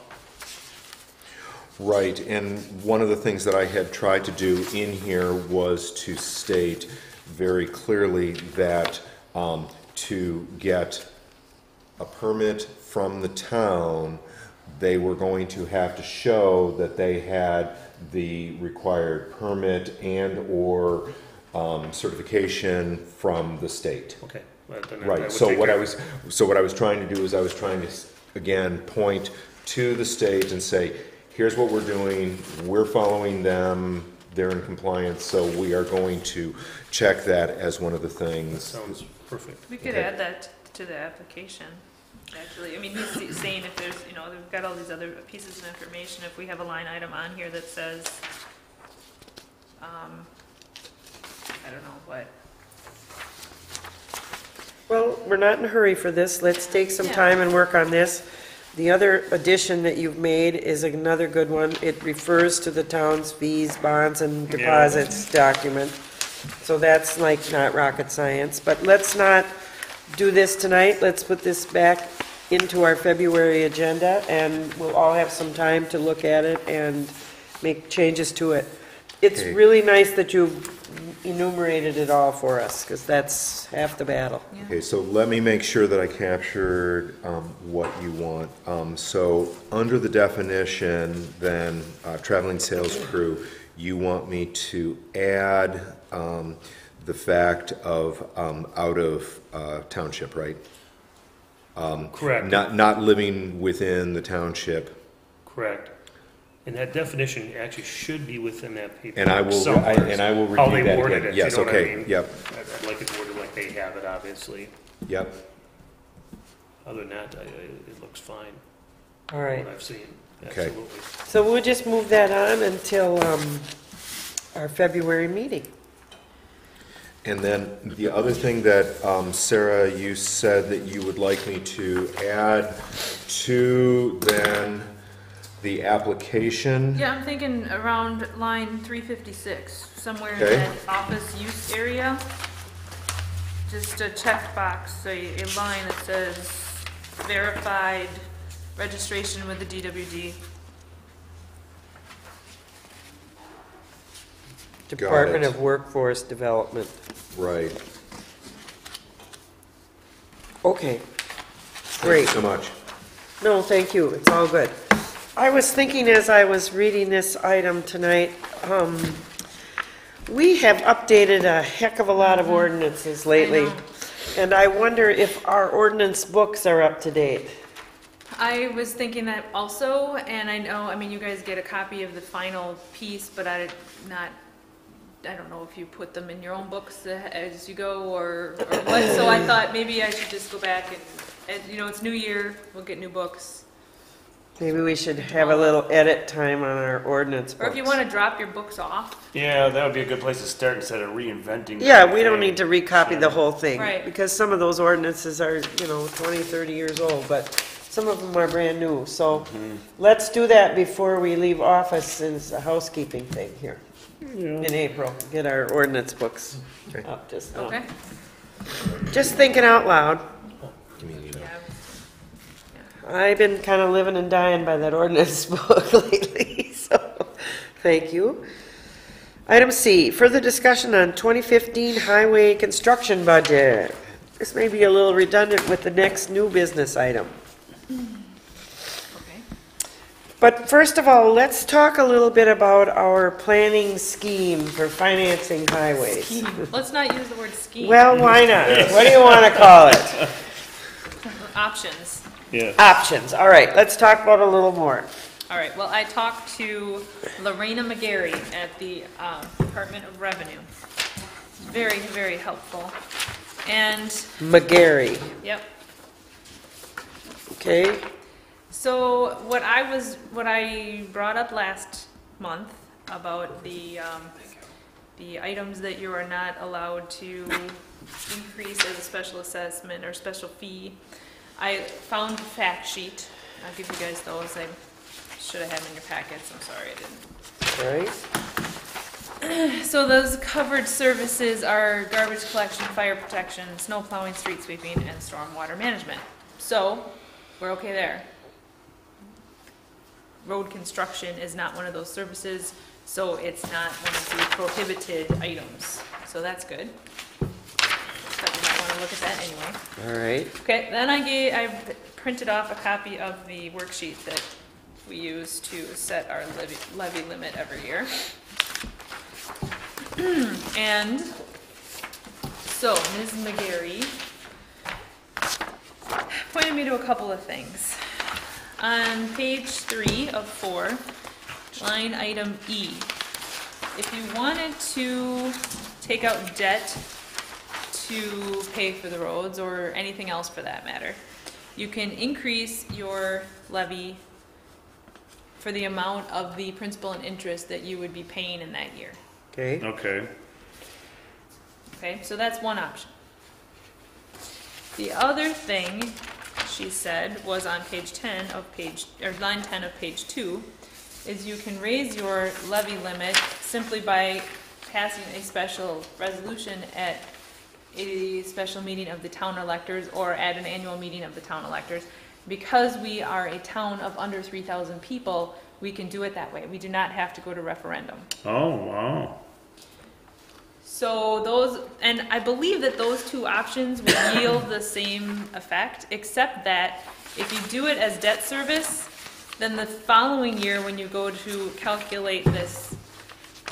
Right, and one of the things that I had tried to do in here was to state very clearly that to get a permit from the town, they were going to have to show that they had the required permit and/or certification from the state.
Okay. Then that
Right,
would
so
take
what I
care-
was, so what I was trying to do is I was trying to, again, point to the state and say, here's what we're doing, we're following them, they're in compliance, so we are going to check that as one of the things.
Sounds perfect.
We could
Okay.
add that to the application, actually. I mean, he's saying if there's, they've got all these other pieces of information, if we have a line item on here that says, I don't know, what,
Well, we're not in a hurry for this. Let's take some
Yeah.
time and work on this. The other addition that you've made is another good one. It refers to the town's fees, bonds, and deposits document. So that's like not rocket science, but let's not do this tonight. Let's put this back into our February agenda, and we'll all have some time to look at it and make changes to it. It's
Okay.
really nice that you enumerated it all for us, because that's half the battle.
yeah.
Okay, so let me make sure that I captured what you want. So under the definition, then, traveling sales crew, you want me to add the fact of out of township, right?
Correct.
Not living within the township.
Correct. And that definition actually should be within that paper.
And I will
somewhere.
review
How they
that
worded
again.
it,
Yes,
you know what I
okay,
mean?
yep,
I'd like it worded like they have it, obviously.
yep.
Other than that, it looks fine,
All right.
what I've seen,
Okay.
absolutely.
So we'll just move that on until our February meeting.
And then the other thing that, Sarah, you said that you would like me to add to then the application.
Yeah, I'm thinking around line 356, somewhere in
Okay.
that office use area. Just a checkbox, a line that says verified registration with the DWD.
Department
it.
of Workforce Development.
Right.
Okay,
Thank
great.
you so much.
No, thank you, it's all good. I was thinking as I was reading this item tonight, we have updated a heck of a lot of ordinances lately.
know.
And I wonder if our ordinance books are up to date.
I was thinking that also, and I know, I mean, you guys get a copy of the final piece, but I don't know if you put them in your own books as you go or what, so I thought maybe I should just go back and it's New Year, we'll get new books.
Maybe we should have a little edit time on our ordinance books.
Or if you want to drop your books off,
Yeah, that would be a good place to start instead of reinventing.
Yeah,
the
we don't
thing.
need to recopy the whole thing.
Right.
Because some of those ordinances are, 20, 30 years old, but some of them are brand new. So let's do that before we leave office as a housekeeping thing here in April. Get our ordinance books up just now.
okay?
Just thinking out loud.
Yeah.
I've been kind of living and dying by that ordinance book lately, so thank you. Item C, further discussion on 2015 highway construction budget. This may be a little redundant with the next new business item.
Okay.
But first of all, let's talk a little bit about our planning scheme for financing highways.
Let's not use the word scheme.
Well, why not? What do you want to call it?
Options.
Yeah.
Options. All right, let's talk about it a little more.
All right, well, I talked to Lorena McGarry at the Department of Revenue. Very, very helpful. And,
McGarry,
yep.
okay?
So what I brought up last month about the items that you are not allowed to increase as a special assessment or special fee, I found the fact sheet. I'll give you guys those. I should have had them in your packets. I'm sorry I didn't.
All right.
So those covered services are garbage collection, fire protection, snow plowing, street sweeping, and stormwater management. So we're okay there. Road construction is not one of those services, so it's not one of the prohibited items. So that's good. But you might want to look at that anyway.
All right.
Okay, then I printed off a copy of the worksheet that we use to set our levy limit every year. And so Ms. McGarry pointed me to a couple of things. On page 3 of 4, line item E, if you wanted to take out debt to pay for the roads or anything else for that matter, you can increase your levy for the amount of the principal and interest that you would be paying in that year.
Okay.
Okay.
Okay, so that's one option. The other thing she said was on line 10 of page 2, is you can raise your levy limit simply by passing a special resolution at a special meeting of the town electors or at an annual meeting of the town electors. Because we are a town of under 3,000 people, we can do it that way. We do not have to go to referendum.
Oh, wow.
So those, and I believe that those two options would yield the same effect, except that if you do it as debt service, then the following year when you go to calculate this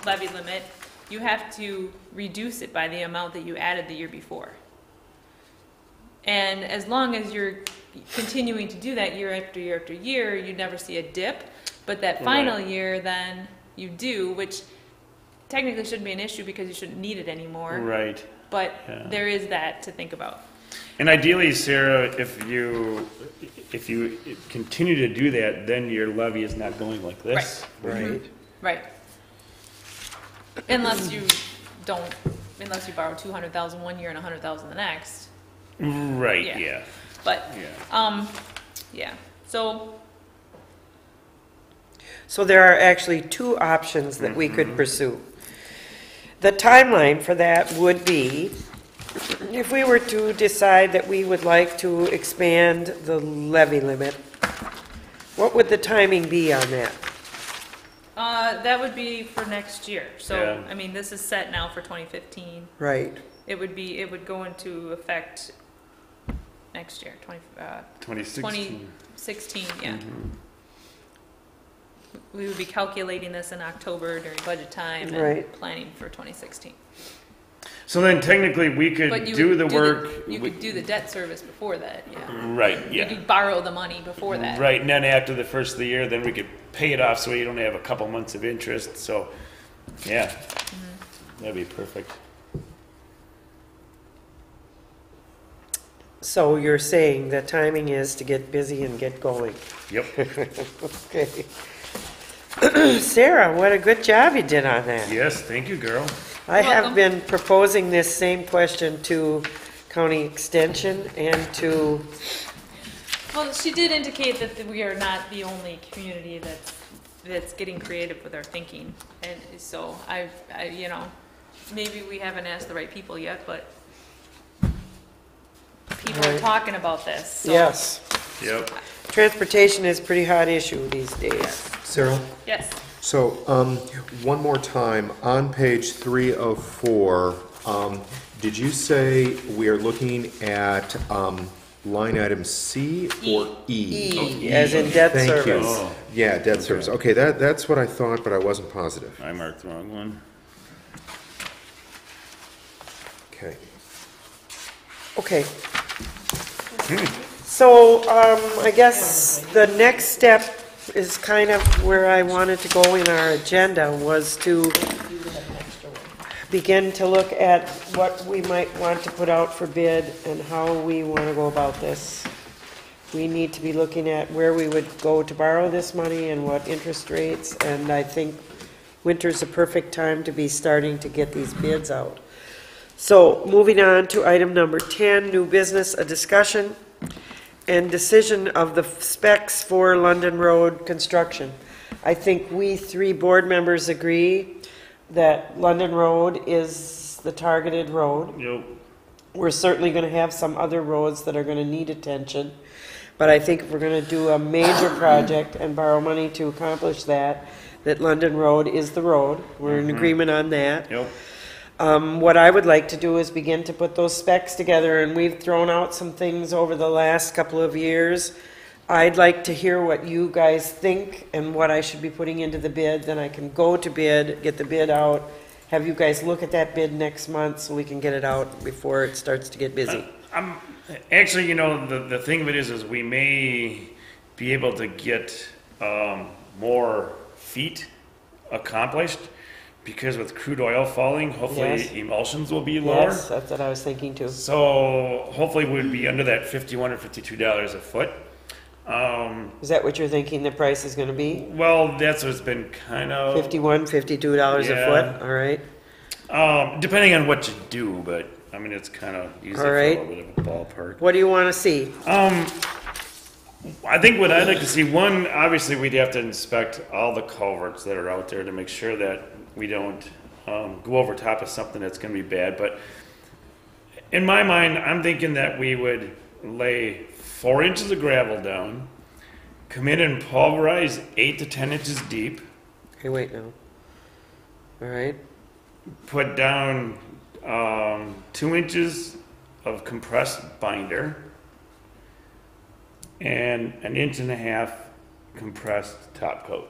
levy limit, you have to reduce it by the amount that you added the year before. And as long as you're continuing to do that year after year after year, you never see a dip. But that final year, then you do, which technically shouldn't be an issue because you shouldn't need it anymore.
Right.
But
Yeah.
there is that to think about.
And ideally, Sarah, if you continue to do that, then your levy is not going like this.
Right.
Right. Unless you borrow 200,000 one year and 100,000 the next.
Right.
Yeah.
Yeah.
But
Yeah.
yeah. So
So there are actually two options that we could pursue. The timeline for that would be, if we were to decide that we would like to expand the levy limit, what would the timing be on that?
that would be for next year. So
Yeah.
I mean, this is set now for 2015.
Right.
It would go into effect next year,
2016.
2016. Yeah. We would be calculating this in October during budget time and
Right.
planning for 2016.
So then technically we
But
could
you
do
would
the work.
You could do the debt service before that. Yeah.
Right.
You
Yeah.
could borrow the money before that.
Right. And then after the first of the year, then we could pay it off so you don't have a couple months of interest. So, yeah. That'd be perfect.
So you're saying the timing is to get busy and get going.
Yep.
Okay. Sarah, what a good job you did on that.
Yes, thank you, girl.
I have
Welcome.
been proposing this same question to County Extension and to,
Well, she did indicate that we are not the only community that's getting creative with our thinking. And so I, you know, maybe we haven't asked the right people yet, but people are
Right.
talking about this. So.
yes.
Yep.
Transportation is a pretty hot issue these days.
Sarah?
Yes.
So, one more time, on page 3 of 4, did you say we are looking at line item C or E?
E, as in debt
Thank you.
service.
Oh,
Yeah, debt service. Okay, that's what I thought, but I wasn't positive.
I marked the wrong one.
Okay.
Okay. So, I guess the next step is kind of where I wanted to go in our agenda, was to
You have an extra one.
begin to look at what we might want to put out for bid and how we want to go about this. We need to be looking at where we would go to borrow this money and what interest rates, and I think winter's a perfect time to be starting to get these bids out. So, moving on to item number 10, new business, a discussion and decision of the specs for London Road construction. I think we 3 board members agree that London Road is the targeted road.
Yep.
We're certainly going to have some other roads that are going to need attention, but I think if we're going to do a major project and borrow money to accomplish that, that London Road is the road. We're in agreement on that.
Yep.
What I would like to do is begin to put those specs together, and we've thrown out some things over the last couple of years. I'd like to hear what you guys think and what I should be putting into the bid, then I can go to bid, get the bid out, have you guys look at that bid next month so we can get it out before it starts to get busy.
I'm actually, you know, the thing of it is we may be able to get more feet accomplished, because with crude oil falling, hopefully
Yes.
emulsions will be lower.
Yes, that's what I was thinking too.
So hopefully we'd be under that $51 or $52 a foot.
Is that what you're thinking the price is gonna be?
Well, that's what's been kind of,
$51, $52 a
Yeah.
foot, all right?
depending on what you do, but I mean, it's kind of usually
All right.
for a little bit of a ballpark.
What do you wanna see?
I think what I'd like to see, one, obviously we'd have to inspect all the culverts that are out there to make sure that we don't go over top of something that's going to be bad. But in my mind, I'm thinking that we would lay 4 inches of gravel down, come in and pulverize 8 to 10 inches deep,
Hey, wait now. All right,
put down 2 inches of compressed binder, and 1.5 inches compressed top coat.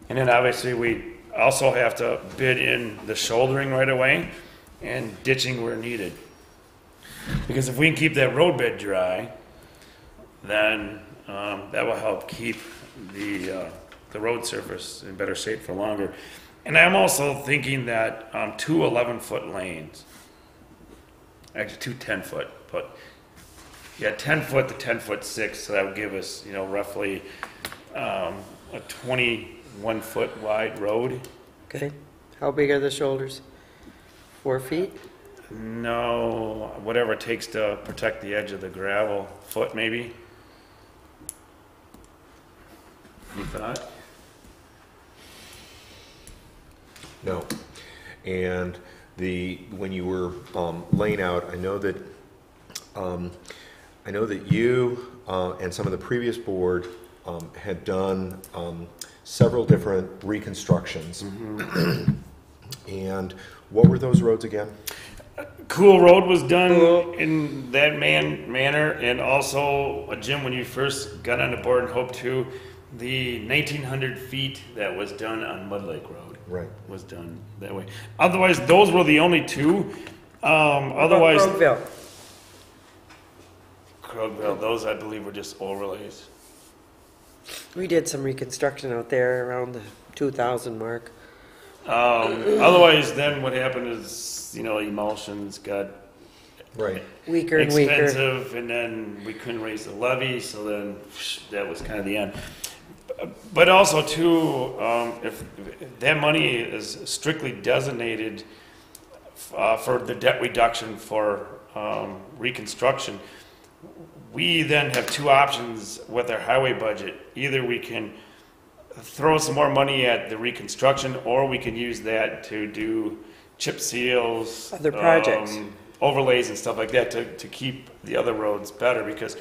And then obviously we also have to bid in the shouldering right away and ditching where needed. Because if we can keep that road bed dry, then that will help keep the road surface in better shape for longer. And I'm also thinking that 2 11-foot lanes, actually 2 10-foot, but yeah, 10 foot to 10-foot 6, so that would give us, you know, roughly a 21-foot wide road.
okay. How big are the shoulders? 4 feet?
No, whatever it takes to protect the edge of the gravel, foot maybe. You thought?
No. And when you were laying out, I know that you and some of the previous board had done several different reconstructions. And what were those roads again?
Cool Road was done
Cool.
in that manner, and also, Jim, when you first got on the board and Hope 2, the 1,900 feet that was done on Mud Lake Road
Right.
was done that way. Otherwise, those were the only 2. Otherwise,
Crokeville.
Krogville, those I believe were just overlays.
We did some reconstruction out there around the 2000 mark.
Otherwise, then what happened is, you know, emulsions got
Right.
weaker and weaker.
expensive, and then we couldn't raise the levy, so then that was kind of the end. But also too, if that money is strictly designated for the debt reduction for reconstruction, we then have two options with our highway budget. Either we can throw some more money at the reconstruction, or we can use that to do chip seals,
Other projects.
Overlays and stuff like that to keep the other roads better, because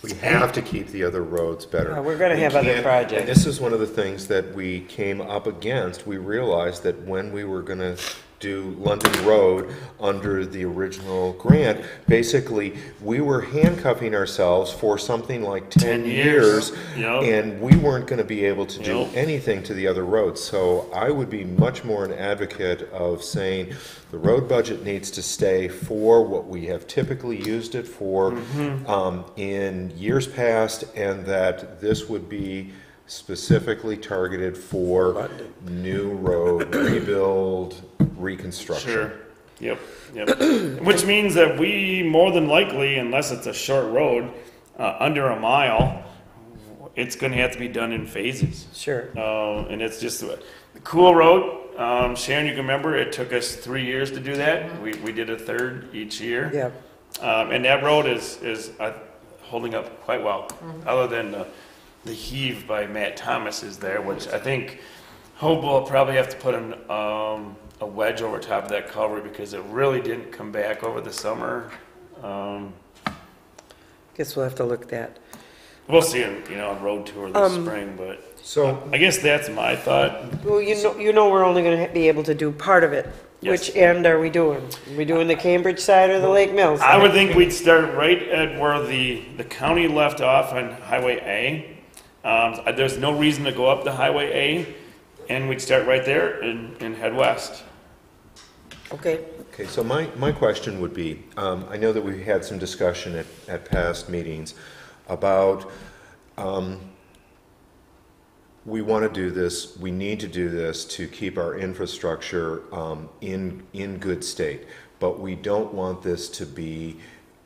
We have to keep the other roads better.
We're gonna
We
have other
can't-
projects.
And this is one of the things that we came up against. We realized that when we were gonna do London Road under the original grant, basically, we were handcuffing ourselves for something like 10 years.
Yep.
And we weren't gonna be able to do
Nope.
anything to the other roads. So I would be much more an advocate of saying the road budget needs to stay for what we have typically used it for in years past, and that this would be specifically targeted for new road rebuild, reconstruction.
Sure. Yep. Which means that we more than likely, unless it's a short road, under a mile, it's going to have to be done in phases.
Sure.
And it's just a cool road. Sharon, you can remember it took us 3 years to do that. We did a third each year.
Yeah.
And that road is holding up quite well, other than the heave by Matt Thomas is there, which I think Hope will probably have to put a wedge over top of that culvert, because it really didn't come back over the summer.
Guess we'll have to look at that.
We'll see him, a road tour this spring, but
So,
I guess that's my thought.
Well, you know we're only gonna be able to do part of it.
Yes.
Which end are we doing? Are we doing the Cambridge side or the Lake Mills
I
side?
would think we'd start right at where the county left off on Highway A. There's no reason to go up the Highway A, and we'd start right there and head west.
Okay,
okay, so my question would be, I know that we had some discussion at past meetings about, we want to do this, we need to do this to keep our infrastructure in good state, but we don't want this to be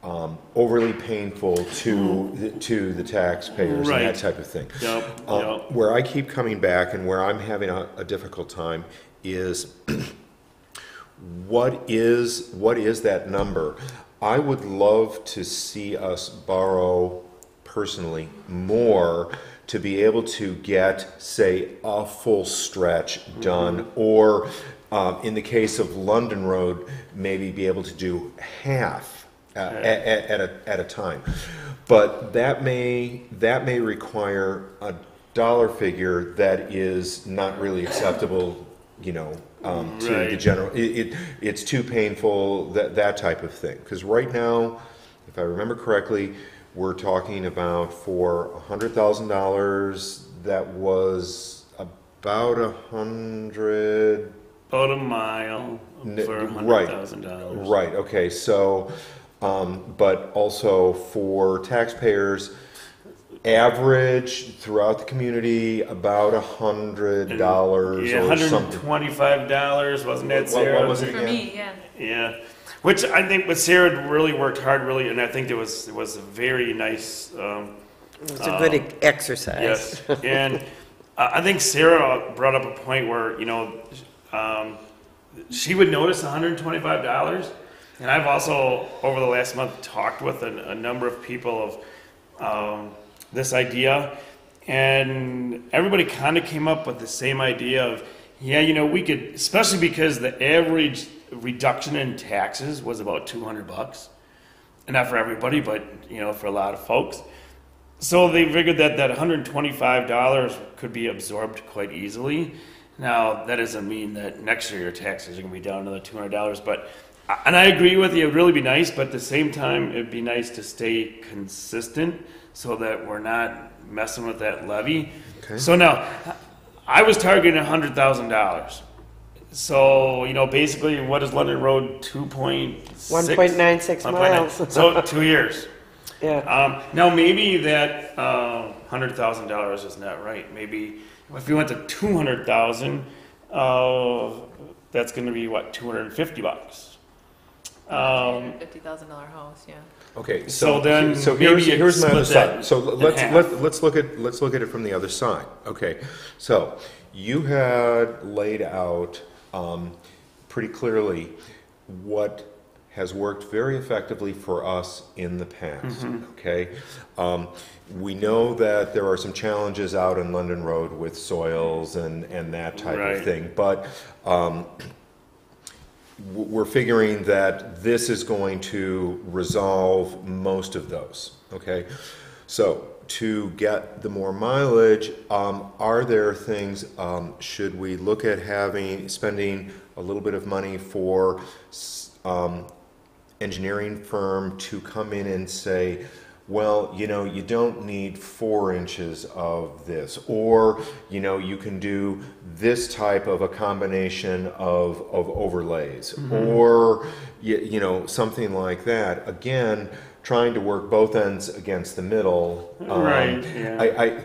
overly painful to the taxpayers and
Right.
that type of thing.
Yep.
Where I keep coming back and where I'm having a difficult time is what is that number? I would love to see us borrow personally more to be able to get, say, a full stretch done, or in the case of London Road, maybe be able to do half at a time. But that may require a dollar figure that is not really acceptable, to the
Right.
general. It's too painful, that type of thing. Because right now, if I remember correctly, we're talking about for $100,000. That was about $100.
About a mile for
Right.
$100,000.
Right. Okay. So, but also for taxpayers, average throughout the community about $100
Yeah,
or something.
$125, wasn't that,
What
Sarah?
was it
For
again?
me, yeah.
Yeah, which I think, but Sarah really worked hard, and I think it was a very nice.
it's a good exercise.
Yes, and I think Sarah brought up a point where she would notice $125, and I've also over the last month talked with a number of people of this idea, and everybody kind of came up with the same idea of, we could, especially because the average reduction in taxes was about $200, and not for everybody, but for a lot of folks. So they figured that $125 could be absorbed quite easily. Now that doesn't mean that next year your taxes are going to be down another $200, and I agree with you, it'd really be nice, but at the same time, it'd be nice to stay consistent so that we're not messing with that levy.
Okay.
So now, I was targeting $100,000. So, basically, what is London Road, 2.6?
1.96 miles.
So 2 years.
Yeah,
Now, maybe that $100,000 is not right. Maybe if we went to 200,000, that's going to be, $250.
$50,000 house, yeah.
Okay,
So then
so
maybe
here's my
split
other side.
that
So
in
let's
half.
let's look at it from the other side. Okay, so you had laid out pretty clearly what has worked very effectively for us in the past.
Mm-hmm.
Okay, we know that there are some challenges out in London Road with soils and that type
Right.
of thing, but we're figuring that this is going to resolve most of those, okay? So to get the more mileage, are there things, should we look at spending a little bit of money for engineering firm to come in and say, well, you know, you don't need 4 inches of this, or, you know, you can do this type of a combination of overlays, or, you know, something like that. Again, trying to work both ends against the middle.
Right, yeah.
I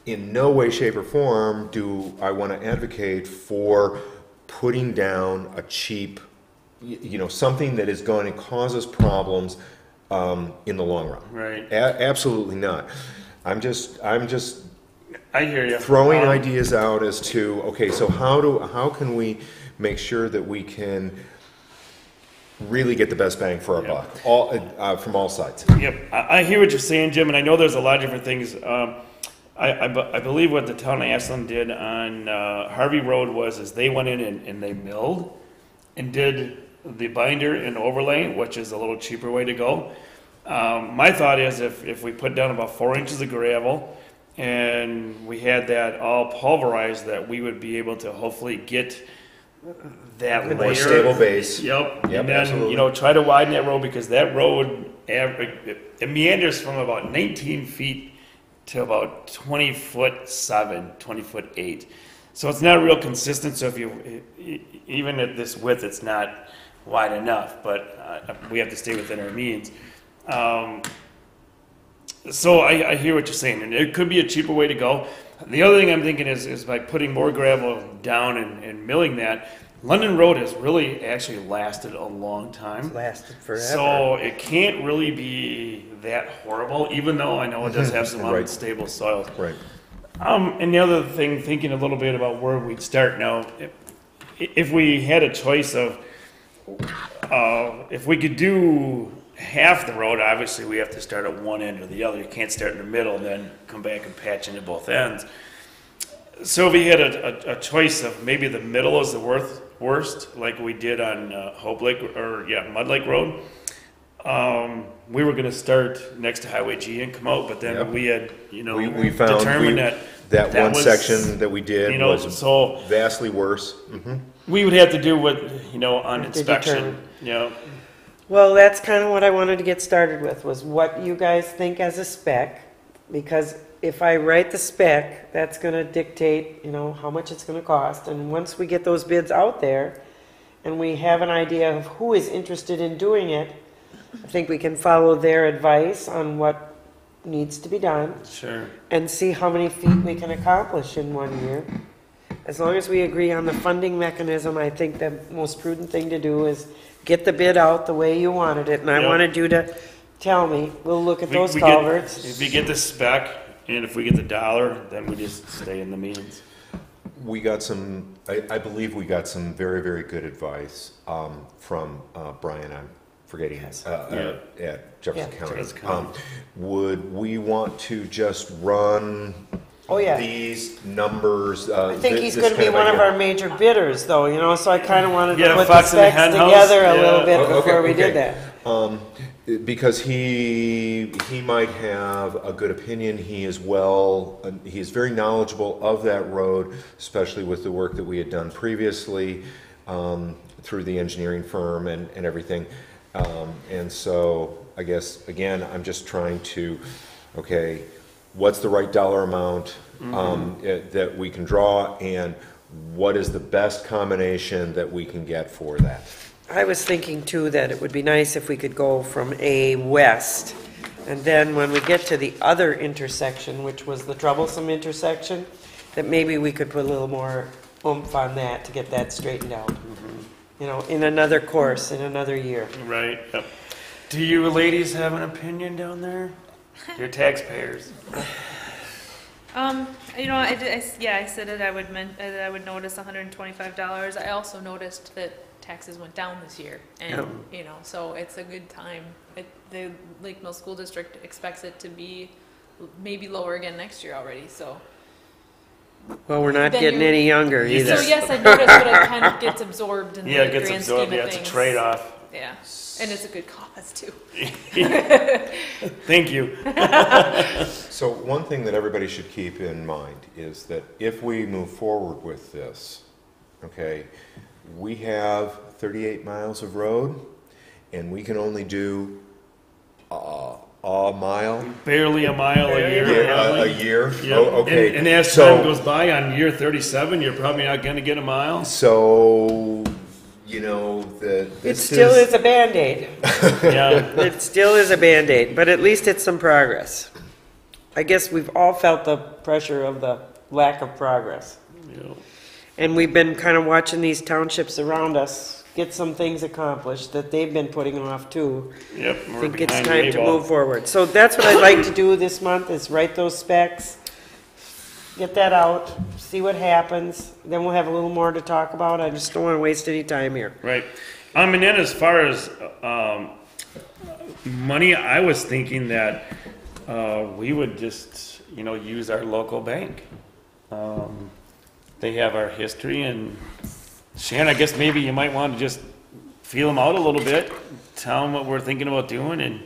in no way, shape, or form do I want to advocate for putting down a cheap, you know, something that is going to cause us problems in the long run.
Right.
Absolutely not. I'm just
I hear you.
throwing ideas out as to, okay, so how can we make sure that we can really get the best bang for our buck, from all sides.
Yep, I hear what you're saying, Jim, and I know there's a lot of different things. I believe what the town of Ashland did on Harvey Road is they went in and they milled and did the binder and overlay, which is a little cheaper way to go. My thought is if we put down about 4 inches of gravel and we had that all pulverized, that we would be able to hopefully get that
More
layer.
stable base.
Yep.
Yep,
And then,
absolutely.
you know, try to widen that road, because that road, it meanders from about 19 feet to about 20 foot 7, 20 foot 8. So it's not real consistent. So if you, even at this width, it's not wide enough, but we have to stay within our means. So I hear what you're saying, and it could be a cheaper way to go. The other thing I'm thinking is by putting more gravel down and milling that. London Road has really actually lasted a long time.
Lasted forever.
So it can't really be that horrible, even though I know it does have some
Right.
unstable soils.
Right.
And the other thing, thinking a little bit about where we'd start now, if we had a choice of, if we could do half the road, obviously we have to start at one end or the other. You can't start in the middle and then come back and patch into both ends. So if we had a choice of maybe the middle is the worst, like we did on Hope Lake, Mud Lake Road. We were going to start next to Highway G and come out, but then
Yep.
we had,
We found
determined
that one
was,
section that we did
you know,
was
so
vastly worse.
we would have to do what, on
To
inspection,
determine.
you know.
Well, that's kind of what I wanted to get started with, was what you guys think as a spec, because if I write the spec, that's going to dictate, how much it's going to cost. And once we get those bids out there and we have an idea of who is interested in doing it, I think we can follow their advice on what needs to be done
Sure.
and see how many feet we can accomplish in 1 year. As long as we agree on the funding mechanism, I think the most prudent thing to do is get the bid out the way you wanted it. And I
Yep.
wanted you to tell me, we'll look at those
If
culverts.
we get the spec and if we get the dollar, then we just stay in the means.
We got some, I believe we got some very, very good advice from Brian, I'm forgetting, at Jefferson
Yeah,
County.
Jefferson County.
Would we want to just run
Oh, yeah.
these numbers?
I think he's going to be one of our major bidders, though, so I kind of wanted to
Yeah,
put the
Fox and the
specs
Hen House.
together a
Yeah.
little bit
Oh,
before we
okay.
did that.
Because he might have a good opinion. He is very knowledgeable of that road, especially with the work that we had done previously through the engineering firm and everything. And so I guess, again, I'm just trying to, okay, what's the right dollar amount that we can draw, and what is the best combination that we can get for that?
I was thinking, too, that it would be nice if we could go from A west, and then when we get to the other intersection, which was the troublesome intersection, that maybe we could put a little more oomph on that to get that straightened out. you know, in another course, in another year.
Right, yep. Do you ladies have an opinion down there? You're taxpayers.
You know, yeah, I said it, I would notice $125. I also noticed that taxes went down this year, and, you know, so it's a good time. The Lake Mills School District expects it to be maybe lower again next year already, so.
Well, we're not
Then
getting
you-
any younger
So
either.
So yes, I noticed, but it kind of gets absorbed in the
Yeah, it gets
grand scheme
absorbed,
of
yeah,
things.
it's a trade-off.
Yeah, and it's a good cause too.
Thank you.
So one thing that everybody should keep in mind is that if we move forward with this, okay, we have 38 miles of road, and we can only do a mile
Barely a mile a year.
a year.
Yep.
Oh, okay.
And as
So-
time goes by, on year 37, you're probably not gonna get a mile.
So, you know,
It
this
still is a Band-Aid.
Yeah,
It still is a Band-Aid, but at least it's some progress. I guess we've all felt the pressure of the lack of progress.
you know,
And we've been kind of watching these townships around us get some things accomplished that they've been putting off too.
yep,
I
we're
think it's
behind the
time
eight
to
ball.
move forward. So that's what I'd like to do this month, is write those specs, get that out, see what happens, then we'll have a little more to talk about. I just don't want to waste any time here.
Right. And then as far as money, I was thinking that we would just, you know, use our local bank. They have our history, and Shannon, I guess maybe you might want to just feel them out a little bit, tell them what we're thinking about doing, and,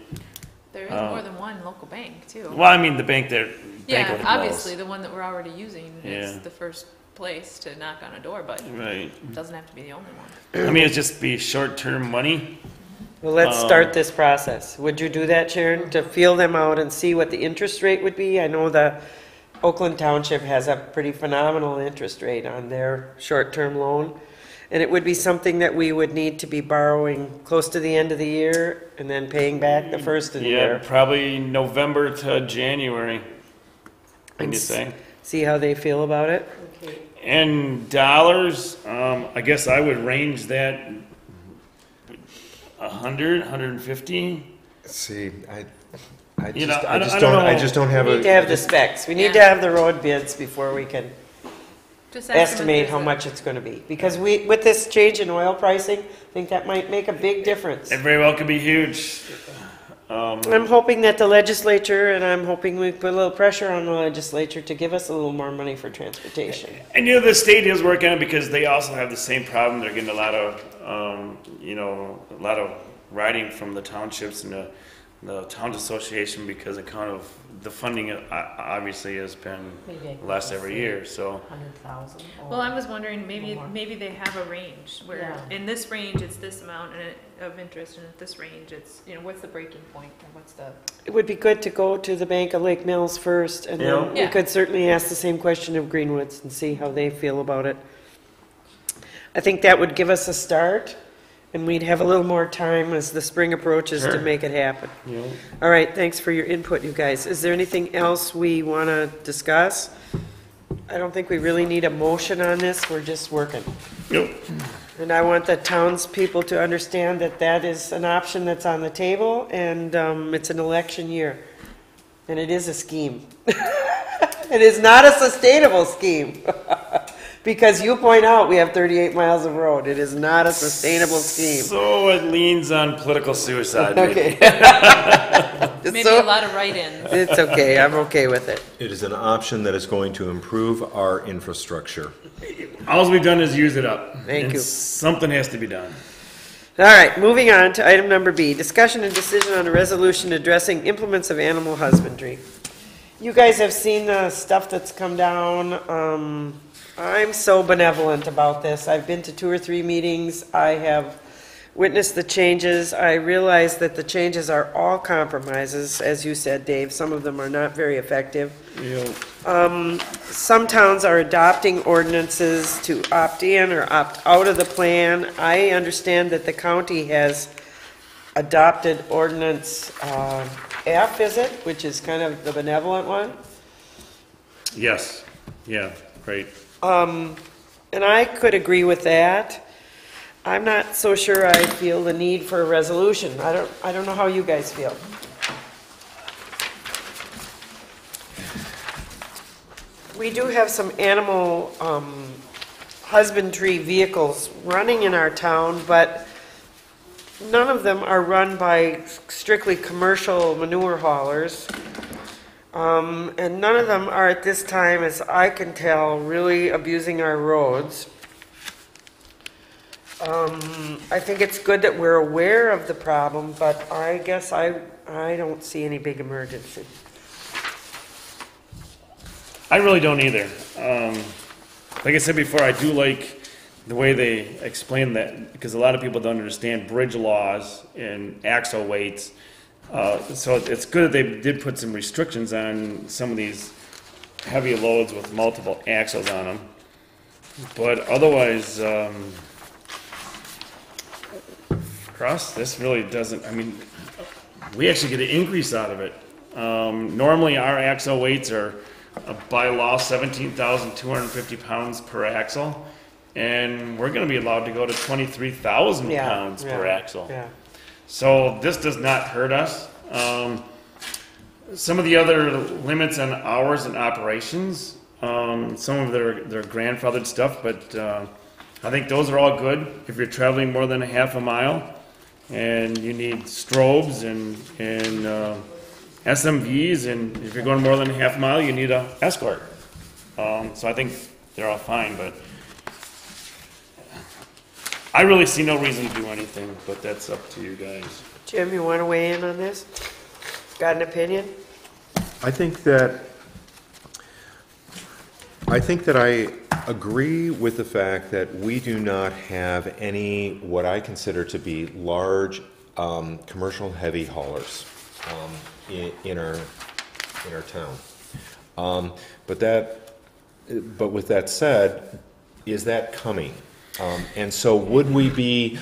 There is more than one local bank too.
well, I mean, the bank there.
Yeah,
Bank of
obviously, the one that we're already using
Yeah.
is the first place to knock on a door, but
Right.
it doesn't have to be the only one.
I mean, it's just be short-term money.
Well, let's start this process. Would you do that, Sharon, to feel them out and see what the interest rate would be? I know the Oakland Township has a pretty phenomenal interest rate on their short-term loan. And it would be something that we would need to be borrowing close to the end of the year and then paying back the first of the
Yeah,
year.
probably November to January. Would you say?
See how they feel about it?
Okay.
And dollars, I guess I would range that 100, 150.
See, I
You know,
just,
I
I
don't-
just
I don't
don't, I
know.
just don't have
We
a.
need to have the specs. We need to
Yeah.
have the road bids before we can
Just ask them if
estimate
there's
how
a-
much it's gonna be. Because with this change in oil pricing, I think that might make a big difference.
It very well could be huge.
I'm hoping that the legislature, and I'm hoping we put a little pressure on the legislature to give us a little more money for transportation.
And you know, the state is working on it because they also have the same problem. They're getting a lot of, you know, a lot of writing from the townships and the town association because of kind of the funding obviously has been
Maybe I could
less
just
every
say
year. So
100,000.
Well, I was wondering, maybe,
More.
maybe they have a range where
Yeah.
in this range, it's this amount of interest, and at this range, it's, you know, what's the breaking point, and what's the,
It would be good to go to the Bank of Lake Mills first, and
Yeah.
then we
Yeah.
could certainly ask the same question of Greenwoods and see how they feel about it. I think that would give us a start, and we'd have a little more time as the spring approaches to
Sure.
make it happen.
you know,
All right, thanks for your input, you guys. Is there anything else we want to discuss? I don't think we really need a motion on this, we're just working.
nope.
And I want the townspeople to understand that that is an option that's on the table, and it's an election year. And it is a scheme. It is not a sustainable scheme. Because you point out we have 38 miles of road. It is not a sustainable scheme.
So it leans on political suicide. maybe.
Okay.
maybe
So-
a lot of write-ins.
It's okay, I'm okay with it.
It is an option that is going to improve our infrastructure.
All we've done is use it up.
Thank
And
you.
Something has to be done.
All right, moving on to item number B, discussion and decision on a resolution addressing implements of animal husbandry. You guys have seen the stuff that's come down. I'm so benevolent about this. I've been to 2 or 3 meetings. I have witnessed the changes. I realize that the changes are all compromises, as you said, Dave. Some of them are not very effective. Some towns are adopting ordinances to opt in or opt out of the plan. I understand that the county has adopted ordinance F, is it, which is kind of the benevolent one?
Yes. Yeah. Great.
And I could agree with that. I'm not so sure I feel the need for a resolution. I don't know how you guys feel. We do have some animal husbandry vehicles running in our town, but none of them are run by strictly commercial manure haulers. And none of them are at this time, as I can tell, really abusing our roads. I think it's good that we're aware of the problem, but I guess I don't see any big emergency.
I really don't either. Like I said before, I do like the way they explain that, because a lot of people don't understand bridge laws and axle weights. So it's good that they did put some restrictions on some of these heavy loads with multiple axles on them. But otherwise, for us, this really doesn't, I mean, we actually get an increase out of it. Normally, our axle weights are, by law, 17,250 pounds per axle. And we're going to be allowed to go to 23,000 pounds per axle.
Yeah.
So this does not hurt us. Some of the other limits on hours and operations, some of their grandfathered stuff, but I think those are all good if you're traveling more than a half a mile and you need strobes and SMVs, and if you're going more than a half a mile, you need an escort. So I think they're all fine, but I really see no reason to do anything, but that's up to you guys.
Jim, you want to weigh in on this? Got an opinion?
I think that I agree with the fact that we do not have any what I consider to be large commercial heavy haulers in our town. But with that said, is that coming? And so would we be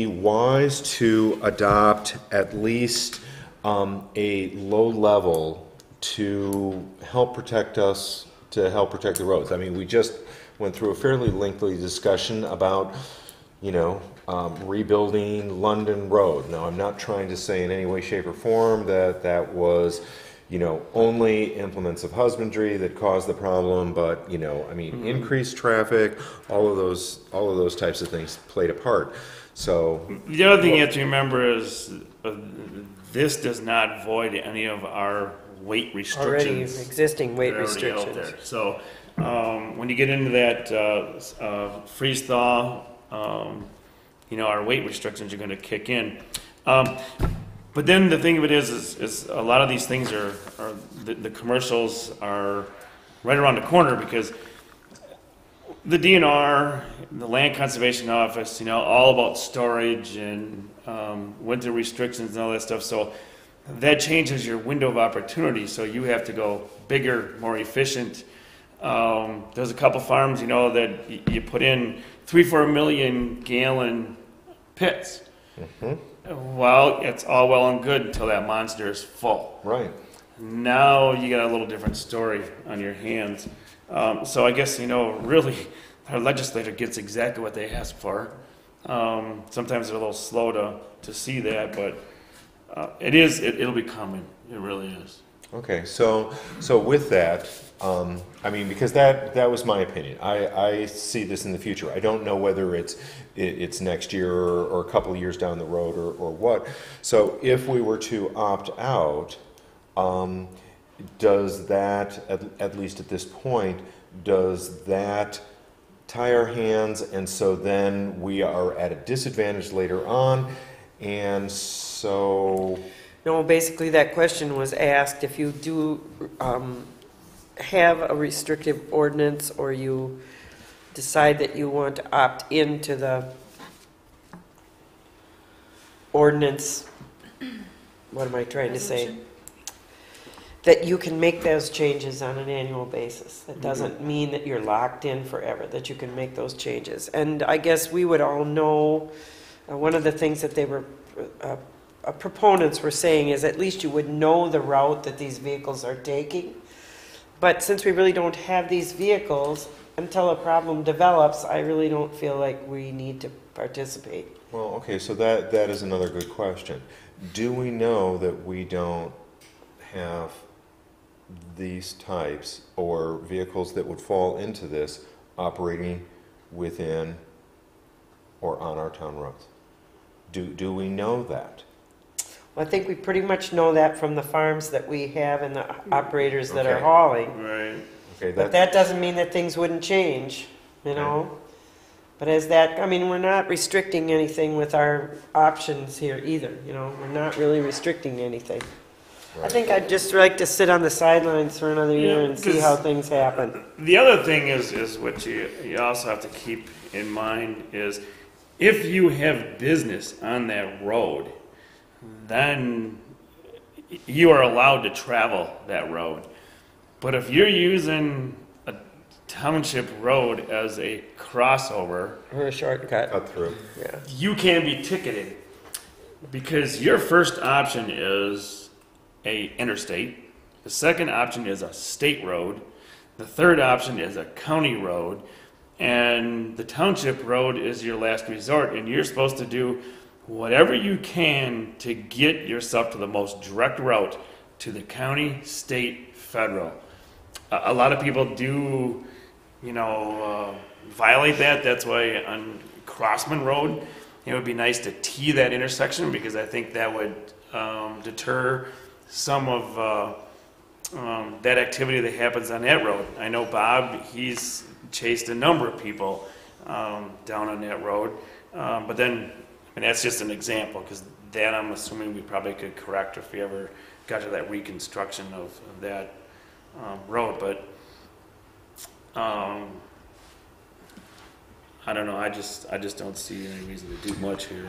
wise to adopt at least a low level to help protect us, to help protect the roads? I mean, we just went through a fairly lengthy discussion about, rebuilding London Road. Now, I'm not trying to say in any way, shape, or form that was, only implements of husbandry that caused the problem, but, I mean, increased traffic, all of those types of things played a part. So
the other thing you have to remember is this does not void any of our weight restrictions.
Already existing weight
that are already out
restrictions.
there. So when you get into that freeze thaw, our weight restrictions are going to kick in. But then the thing of it is a lot of these things are the commercials are right around the corner, because the DNR, the Land Conservation Office, all about storage and winter restrictions and all that stuff. So that changes your window of opportunity. So you have to go bigger, more efficient. There's a couple farms, that you put in 3-4 million gallon pits. Well, it's all well and good until that monster is full.
right.
Now you got a little different story on your hands. So I guess, really, our legislator gets exactly what they ask for. Sometimes they're a little slow to see that, but it'll be coming. It really is.
Okay, so with that, because that was my opinion. I see this in the future. I don't know whether it's next year or a couple of years down the road or what. So if we were to opt out, does that, at least at this point, does that tie our hands, and so then we are at a disadvantage later on, and so...
No, basically that question was asked if you do have a restrictive ordinance, or you decide that you want to opt into the ordinance, what am I trying to say? That you can make those changes on an annual basis. That doesn't mean that you're locked in forever, that you can make those changes. And I guess we would all know, one of the things that they were proponents were saying is at least you would know the route that these vehicles are taking. But since we really don't have these vehicles, until a problem develops, I really don't feel like we need to participate.
Well, okay, so that is another good question. Do we know that we don't have these types or vehicles that would fall into this operating within or on our town roads? Do we know that?
I think we pretty much know that from the farms that we have and the operators that are
Okay.
hauling.
Right.
Okay,
But that doesn't mean that things wouldn't change, you know? But as that, I mean, we're not restricting anything with our options here either, you know? We're not really restricting anything. I
right.
think I'd just like to sit on the sidelines for another year
Yeah,
and see
'cause-
how things happen.
The other thing is what you also have to keep in mind is if you have business on that road, then you are allowed to travel that road. But if you're using a township road as a crossover,
Or a shortcut,
Cut through.
yeah.
you can be ticketed because your first option is a interstate, the second option is a state road, the third option is a county road, and the township road is your last resort, and you're supposed to do whatever you can to get yourself to the most direct route to the county, state, federal. A lot of people do, violate that. That's why on Crossman Road, it would be nice to tee that intersection because I think that would deter some of that activity that happens on that road. I know Bob, he's chased a number of people down on that road. But then, that's just an example because that I'm assuming we probably could correct if we ever got to that reconstruction of that road. But I don't know. I just don't see any reason to do much here.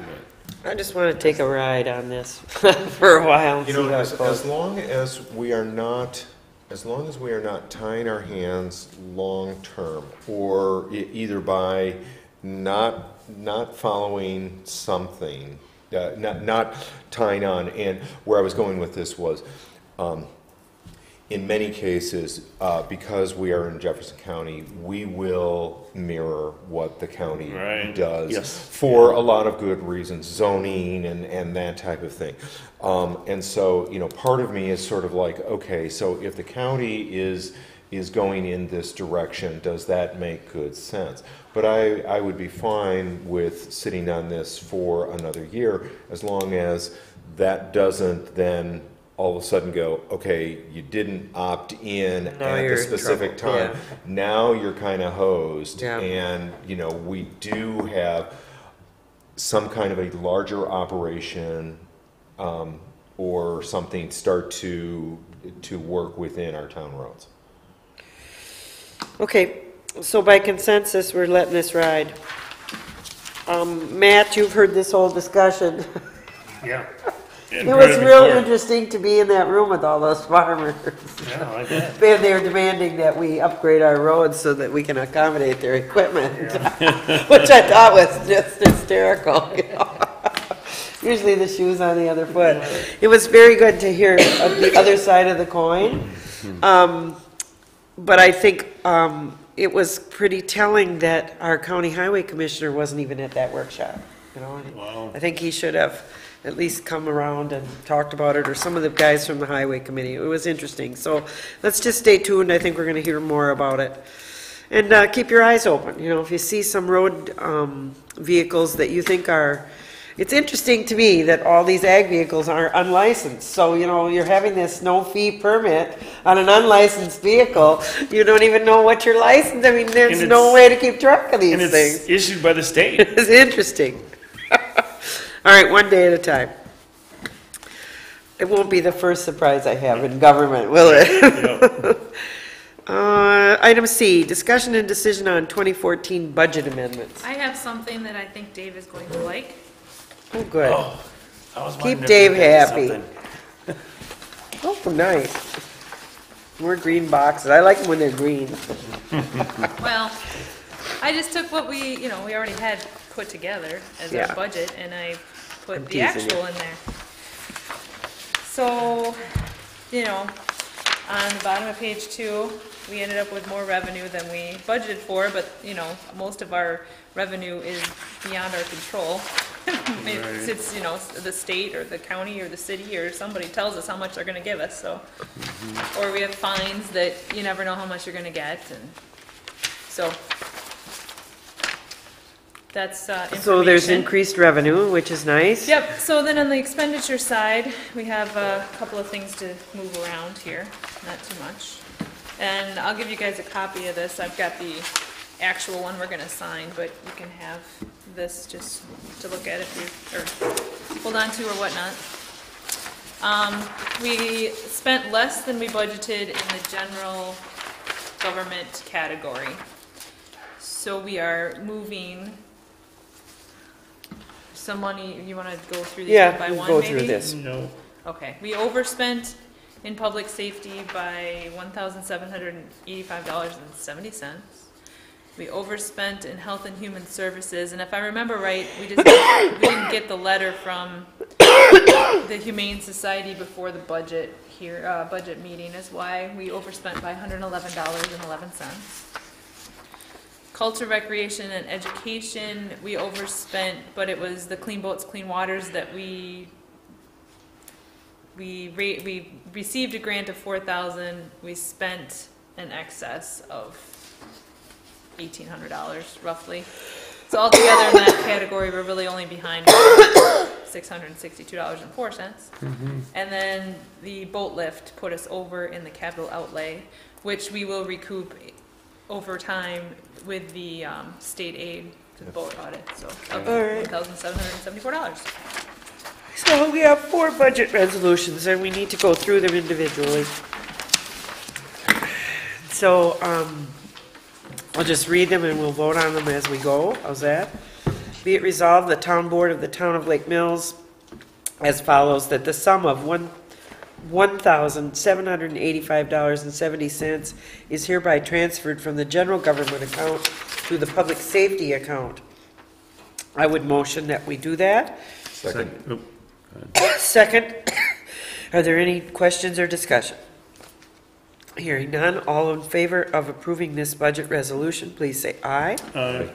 But
I just want to take a ride on this for a while and
You
see
know,
how it
as
goes.
long as we are not, as long as we are not tying our hands long term, or either by not following something, not tying on. And where I was going with this was, in many cases, because we are in Jefferson County, we will mirror what the county
Right.
does
Yes.
for a lot of good reasons, zoning and that type of thing. And so, part of me is sort of like, okay, so if the county is going in this direction, does that make good sense? But I would be fine with sitting on this for another year as long as that doesn't then all of a sudden go, okay, you didn't opt in
Now
at
you're
the
in
specific
trouble,
time. Now you're kind of hosed.
Yeah.
And, we do have some kind of a larger operation or something start to work within our town roads.
Okay, so by consensus, we're letting this ride. Matt, you've heard this whole discussion.
Yeah,
It was real interesting to be in that room with all those farmers.
yeah, I bet.
And they're demanding that we upgrade our roads so that we can accommodate their equipment, which I thought was just hysterical. Usually the shoe's on the other foot. It was very good to hear the other side of the coin. But I think it was pretty telling that our county highway commissioner wasn't even at that workshop.
Wow.
I think he should have at least come around and talked about it, or some of the guys from the highway committee. It was interesting. So let's just stay tuned. I think we're going to hear more about it. And keep your eyes open. If you see some road vehicles that you think are... It's interesting to me that all these ag vehicles are unlicensed. So, you're having this no-fee permit on an unlicensed vehicle. You don't even know what you're licensed. I mean, there's
And
no
it's-
way to keep track of these
And it's
things.
issued by the state.
It's interesting. All right, one day at a time. It won't be the first surprise I have in government, will it? Item C, discussion and decision on 2014 budget amendments.
I have something that I think Dave is going to like.
Oh, good.
Oh, I was
Keep
wondering if
Dave
you had
happy.
something.
Oh, nice. More green boxes. I like them when they're green.
Well, I just took what we already had put together as
Yeah.
our budget, and I put
I'm
the
teasing
actual in there. So, On the bottom of page 2, we ended up with more revenue than we budgeted for, but, you know, most of our revenue is beyond our control. It's, you know, the state or the county or the city or somebody tells us how much they're gonna give us, so. Or we have fines that you never know how much you're gonna get, and so. That's information.
So there's increased revenue, which is nice.
Yep, so then on the expenditure side, we have a couple of things to move around here, not too much. And I'll give you guys a copy of this. I've got the actual one we're gonna sign, but you can have this just to look at if you, or hold on to or whatnot. We spent less than we budgeted in the general government category. So we are moving some money. You wanna go through these one by
Yeah,
one
we'll
maybe?
go through this.
No.
Okay, we overspent in public safety by $1,785.70. We overspent in health and human services, and if I remember right, we didn't get the letter from the Humane Society before the budget budget meeting is why we overspent by $111.11. Culture, recreation, and education, we overspent, but it was the Clean Boats, Clean Waters that we received a grant of $4,000. We spent in excess of $1,800 roughly. So altogether in that category, we're really only behind $662.04. And then the boat lift put us over in the capital outlay, which we will recoup over time with the state aid to the boat audit. So of $1,774.
So we have 4 budget resolutions, and we need to go through them individually. So, I'll just read them and we'll vote on them as we go. How's that? Be it resolved, the town board of the town of Lake Mills as follows, that the sum of $1,785.70 is hereby transferred from the general government account to the public safety account. I would motion that we do that.
Second.
Second, are there any questions or discussion? Hearing none, all in favor of approving this budget resolution, please say aye.
Aye.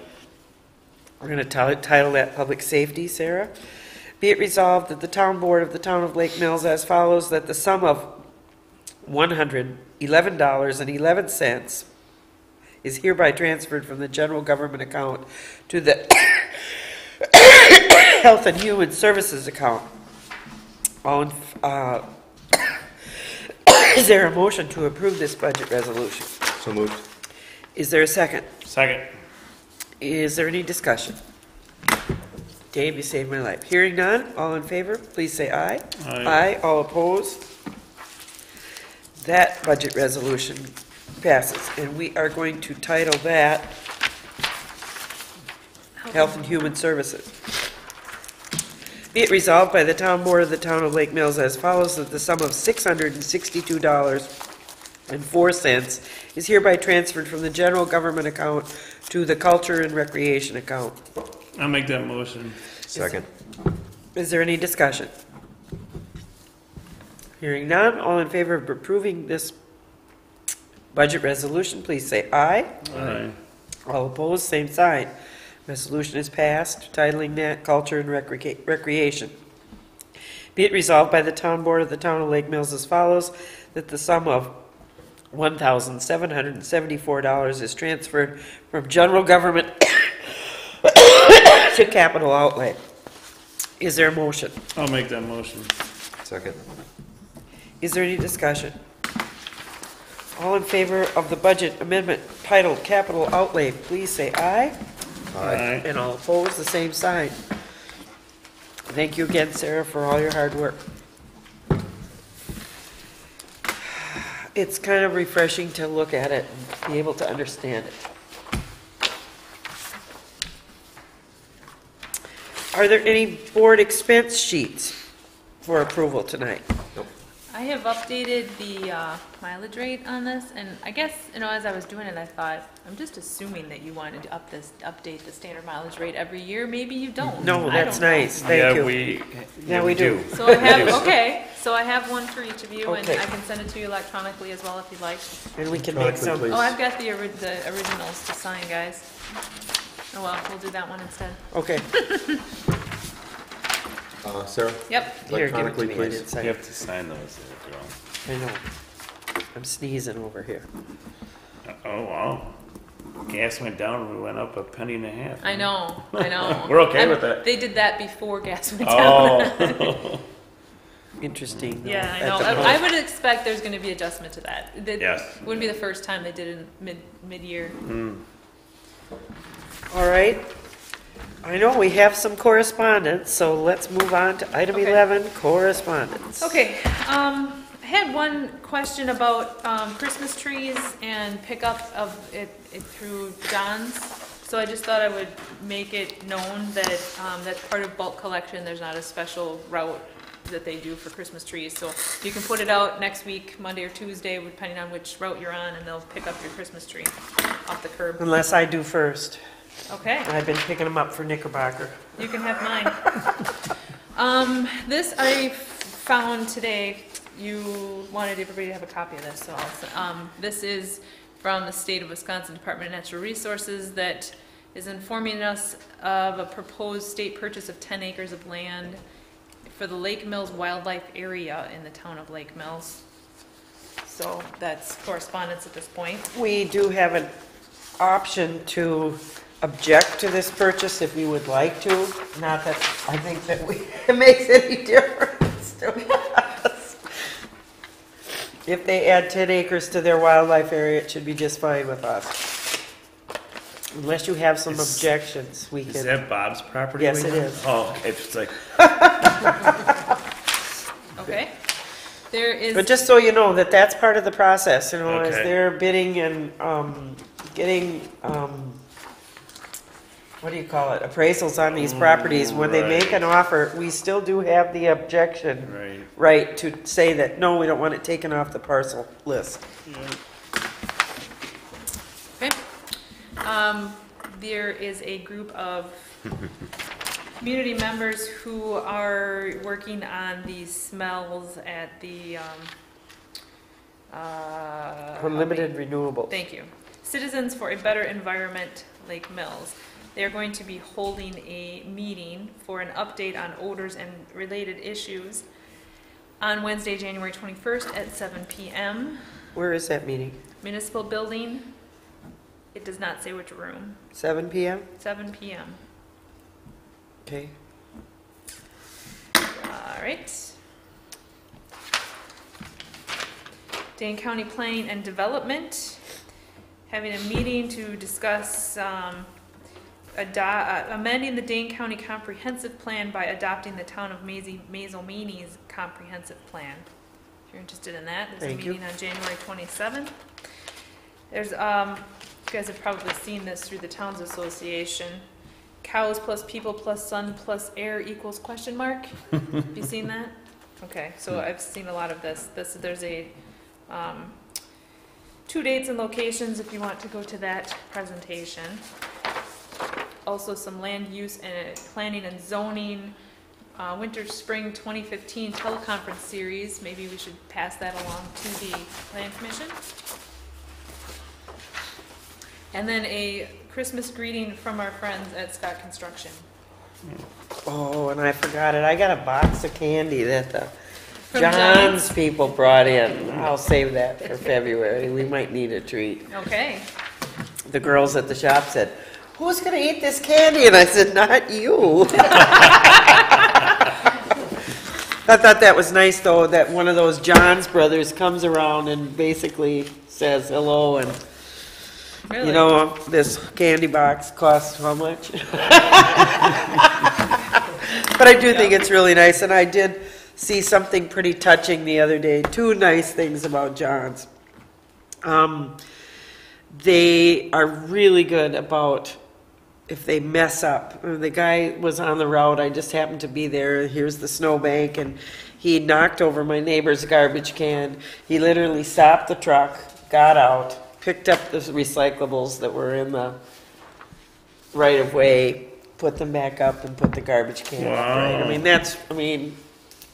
We're going to title that Public Safety, Sarah. Be it resolved that the town board of the town of Lake Mills as follows, that the sum of $111.11 is hereby transferred from the general government account to the Health and Human Services account. Is there a motion to approve this budget resolution?
So moved.
Is there a second?
Second.
Is there any discussion? Dave, you saved my life. Hearing none, all in favor, please say aye.
Aye.
All opposed? That budget resolution passes, and we are going to title that Health and Human Services. Be it resolved by the town board of the town of Lake Mills as follows, that the sum of $662.04 is hereby transferred from the general government account to the culture and recreation account.
I'll make that motion.
Second.
Is there any discussion? Hearing none, all in favor of approving this budget resolution, please say aye.
Aye.
All opposed, same sign. Resolution is passed, titling that Culture and Recreation. Be it resolved by the town board of the town of Lake Mills as follows, that the sum of $1,774 is transferred from general government to capital outlay. Is there a motion?
I'll make that motion.
Second.
Is there any discussion? All in favor of the budget amendment titled Capital Outlay, please say aye.
Aye.
And all opposed, the same sign. Thank you again, Sarah, for all your hard work. It's kind of refreshing to look at it and be able to understand it. Are there any board expense sheets for approval tonight?
I have updated the mileage rate on this, and I guess, you know, as I was doing it, I thought, I'm just assuming that you wanted to update the standard mileage rate every year. Maybe you don't.
No,
I
that's
don't know.
nice, thank you.
We
Yeah, we do.
So I have, okay, So I have one for each of you, and
Okay.
I can send it to you electronically as well if you'd like.
And we can make some,
Please.
Oh, I've got the originals to sign, guys. Oh, well, we'll do that one instead.
okay,
Sarah?
Yep.
here, give it to
Electronically,
me, I
please.
didn't sign
You
it.
have to sign those, girl.
I know. I'm sneezing over here.
Oh, wow. Gas went down, we went up a penny and a half.
I know, I know.
We're okay with that.
They did that before gas went down.
Oh.
Interesting. though,
Yeah, I
at
know.
the
I
moment.
would expect there's gonna be adjustment to that.
Yes.
Wouldn't be the first time they did it in mid-year.
All right. I know we have some correspondence, so let's move on to item
Okay.
11, correspondence.
Okay, I had one question about Christmas trees and pickup of it through John's. So I just thought I would make it known that that's part of bulk collection. There's not a special route that they do for Christmas trees. So you can put it out next week, Monday or Tuesday, depending on which route you're on, and they'll pick up your Christmas tree off the curb.
Unless I do first.
Okay.
I've been picking them up for Knickerbocker.
You can have mine. This I found today. You wanted everybody to have a copy of this, so this is from the State of Wisconsin Department of Natural Resources that is informing us of a proposed state purchase of 10 acres of land for the Lake Mills Wildlife Area in the town of Lake Mills. So that's correspondence at this point.
We do have an option to object to this purchase if we would like to. Not that I think that it makes any difference to us. If they add 10 acres to their wildlife area, it should be just fine with us. Unless you have some
Is-
objections, we
Is
can.
that Bob's property?
Yes,
we
it
have?
is.
Oh, okay, it's like,
Okay. There is.
But just so you know, that that's part of the process, you know, as
Okay.
they're bidding and getting, what do you call it, appraisals on these properties. When they make an offer, we still do have the objection
right.
right to say that, no, we don't want it taken off the parcel list.
Okay. There is a group of community members who are working on these smells at the,
Unlimited renewable.
Thank you. Citizens for a Better Environment, Lake Mills. They're going to be holding a meeting for an update on odors and related issues on Wednesday, January 21st at 7 p.m.
Where is that meeting?
Municipal Building. It does not say which room.
7 PM?
7 p.m.
Okay.
All right. Dane County Planning and Development, having a meeting to discuss amending the Dane County Comprehensive Plan by adopting the Town of Mazomini's Comprehensive Plan. If you're interested in that, there's
Thank
a
you.
meeting on January 27th. There's, you guys have probably seen this through the Towns Association. Cows plus people plus sun plus air equals question mark. Have you seen that? Okay, so I've seen a lot of this. There's a 2 dates and locations if you want to go to that presentation. Also some land use and planning and zoning, winter spring 2015 teleconference series. Maybe we should pass that along to the Land Commission. And then a Christmas greeting from our friends at Scott Construction.
Oh, and I forgot it. I got a box of candy that the
From
John's people brought in. I'll save that for February. We might need a treat.
Okay.
The girls at the shop said, "Who's going to eat this candy?" And I said, "Not you." I thought that was nice, though, that one of those John's brothers comes around and basically says hello, and,
Really?
you know, this candy box costs how much? But I do think it's really nice, and I did see something pretty touching the other day. 2 nice things about John's. They are really good about if they mess up. The guy was on the route, I just happened to be there, here's the snowbank, and he knocked over my neighbor's garbage can. He literally stopped the truck, got out, picked up the recyclables that were in the right-of-way, put them back up, and put the garbage can up, right? I
Wow.
mean,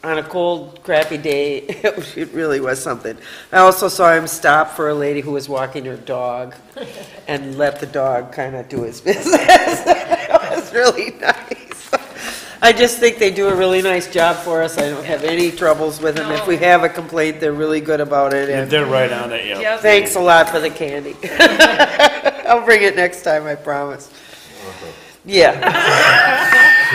on a cold, crappy day. It really was something. I also saw him stop for a lady who was walking her dog and let the dog kind of do his business. It was really nice. I just think they do a really nice job for us. I don't have any troubles with them. If we have a complaint, they're really good about it. And
They're right on it, yeah.
Yep.
thanks a lot for the candy. I'll bring it next time, I promise. Yeah.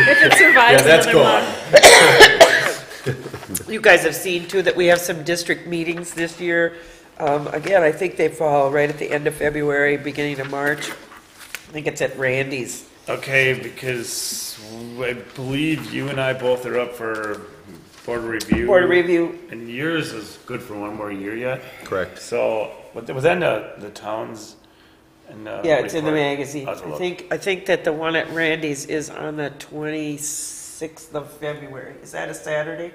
If it survives
that's
another
gone.
month.
You guys have seen too that we have some district meetings this year. Again, I think they fall right at the end of February, beginning of March. I think it's at Randy's.
Okay, because I believe you and I both are up for board review.
Board review.
And yours is good for one more year yet.
Correct.
So, was that in the towns?
Yeah, it's in the magazine.
I'll have to look.
I think that the one at Randy's is on the 26th of February. Is that a Saturday?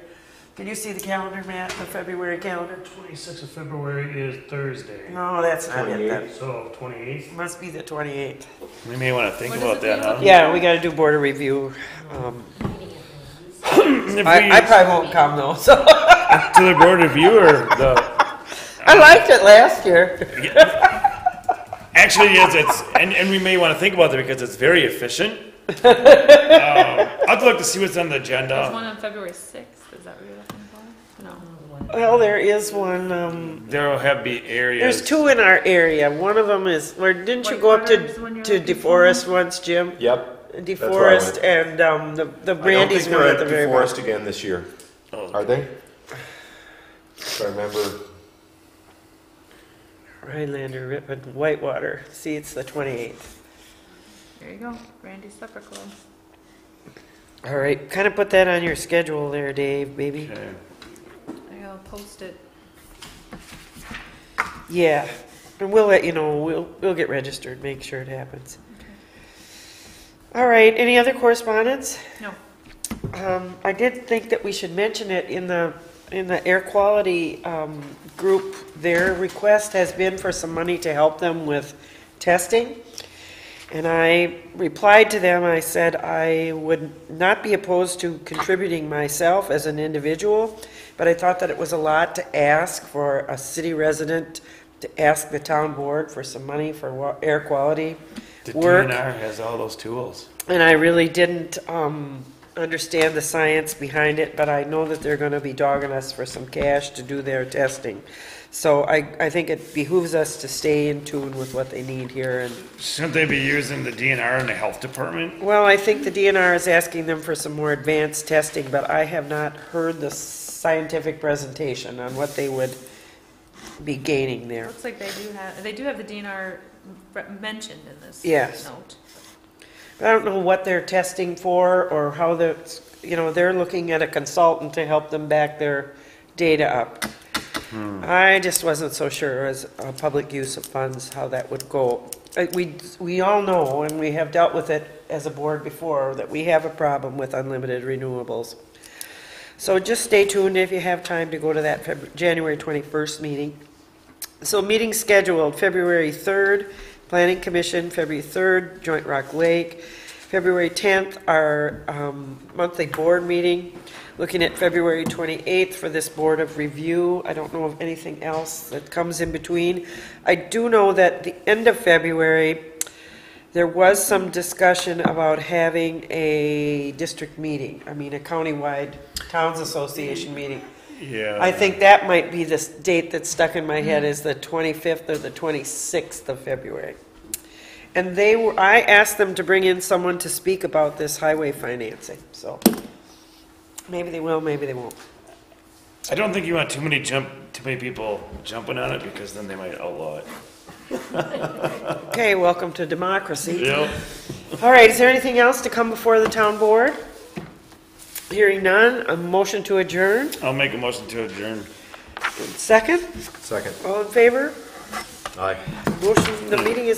Can you see the calendar, Matt, the February calendar?
26th of February is Thursday.
No, that's not it then.
So 28th.
Must be the 28th.
We may want to think
What
about
does it
that,
mean?
huh?
Yeah, we gotta do board of review.
If
I probably won't come though, so.
to the board review or the.
I liked it last year.
Actually, yes, and we may want to think about that because it's very efficient. I'll have to look to see what's on the
There's
agenda.
one on February 6th. Is that what you're looking for? No.
Well, there is one,
There will have be areas.
there's two in our area. One of them is, where, didn't you go up
Whitewater is the one you're
to
looking
DeForest once, Jim?
Yep. where I
DeForest and, the Brandy's one at the very bottom.
DeForest again this year.
Oh.
Are they? If I remember.
Rhinelander, Ripon, Whitewater. See, it's the 28th.
There you go. Randy's Supper Club.
All right, kind of put that on your schedule there, Dave, baby.
Okay.
I'll post it.
Yeah, and we'll let you know. We'll get registered, make sure it happens. All right, any other correspondence?
No.
I did think that we should mention it in the air quality group. Their request has been for some money to help them with testing. And I replied to them, I said I would not be opposed to contributing myself as an individual, but I thought that it was a lot to ask for a city resident to ask the town board for some money for air quality
The
work.
DNR has all those tools.
And I really didn't understand the science behind it, but I know that they're going to be dogging us for some cash to do their testing. So I think it behooves us to stay in tune with what they need here. And
Shouldn't they be using the DNR in the health department?
well, I think the DNR is asking them for some more advanced testing, but I have not heard the scientific presentation on what they would be gaining there.
Looks like they do have the DNR mentioned in this
Yes.
note.
I don't know what they're testing for or how they're looking at a consultant to help them back their data up. I just wasn't so sure as a public use of funds how that would go. We all know, and we have dealt with it as a board before, that we have a problem with unlimited renewables. So just stay tuned if you have time to go to that January 21st meeting. So meeting scheduled February 3rd, Planning Commission, February 3rd, Joint Rock Lake. February 10th, our monthly board meeting. Looking at February 28th for this Board of Review. I don't know of anything else that comes in between. I do know that the end of February, there was some discussion about having a district meeting. I mean, a countywide Towns Association meeting.
Yeah.
I think that might be this date that's stuck in my head is the 25th or the 26th of February. And I asked them to bring in someone to speak about this highway financing, so maybe they will, maybe they won't.
I don't think you want too many people jumping on it because then they might outlaw it.
Okay, welcome to democracy.
Yep.
All right, is there anything else to come before the town board? Hearing none, a motion to adjourn.
I'll make a motion to adjourn.
Second,
Second.
all in favor?
Aye.
Motion, the meeting is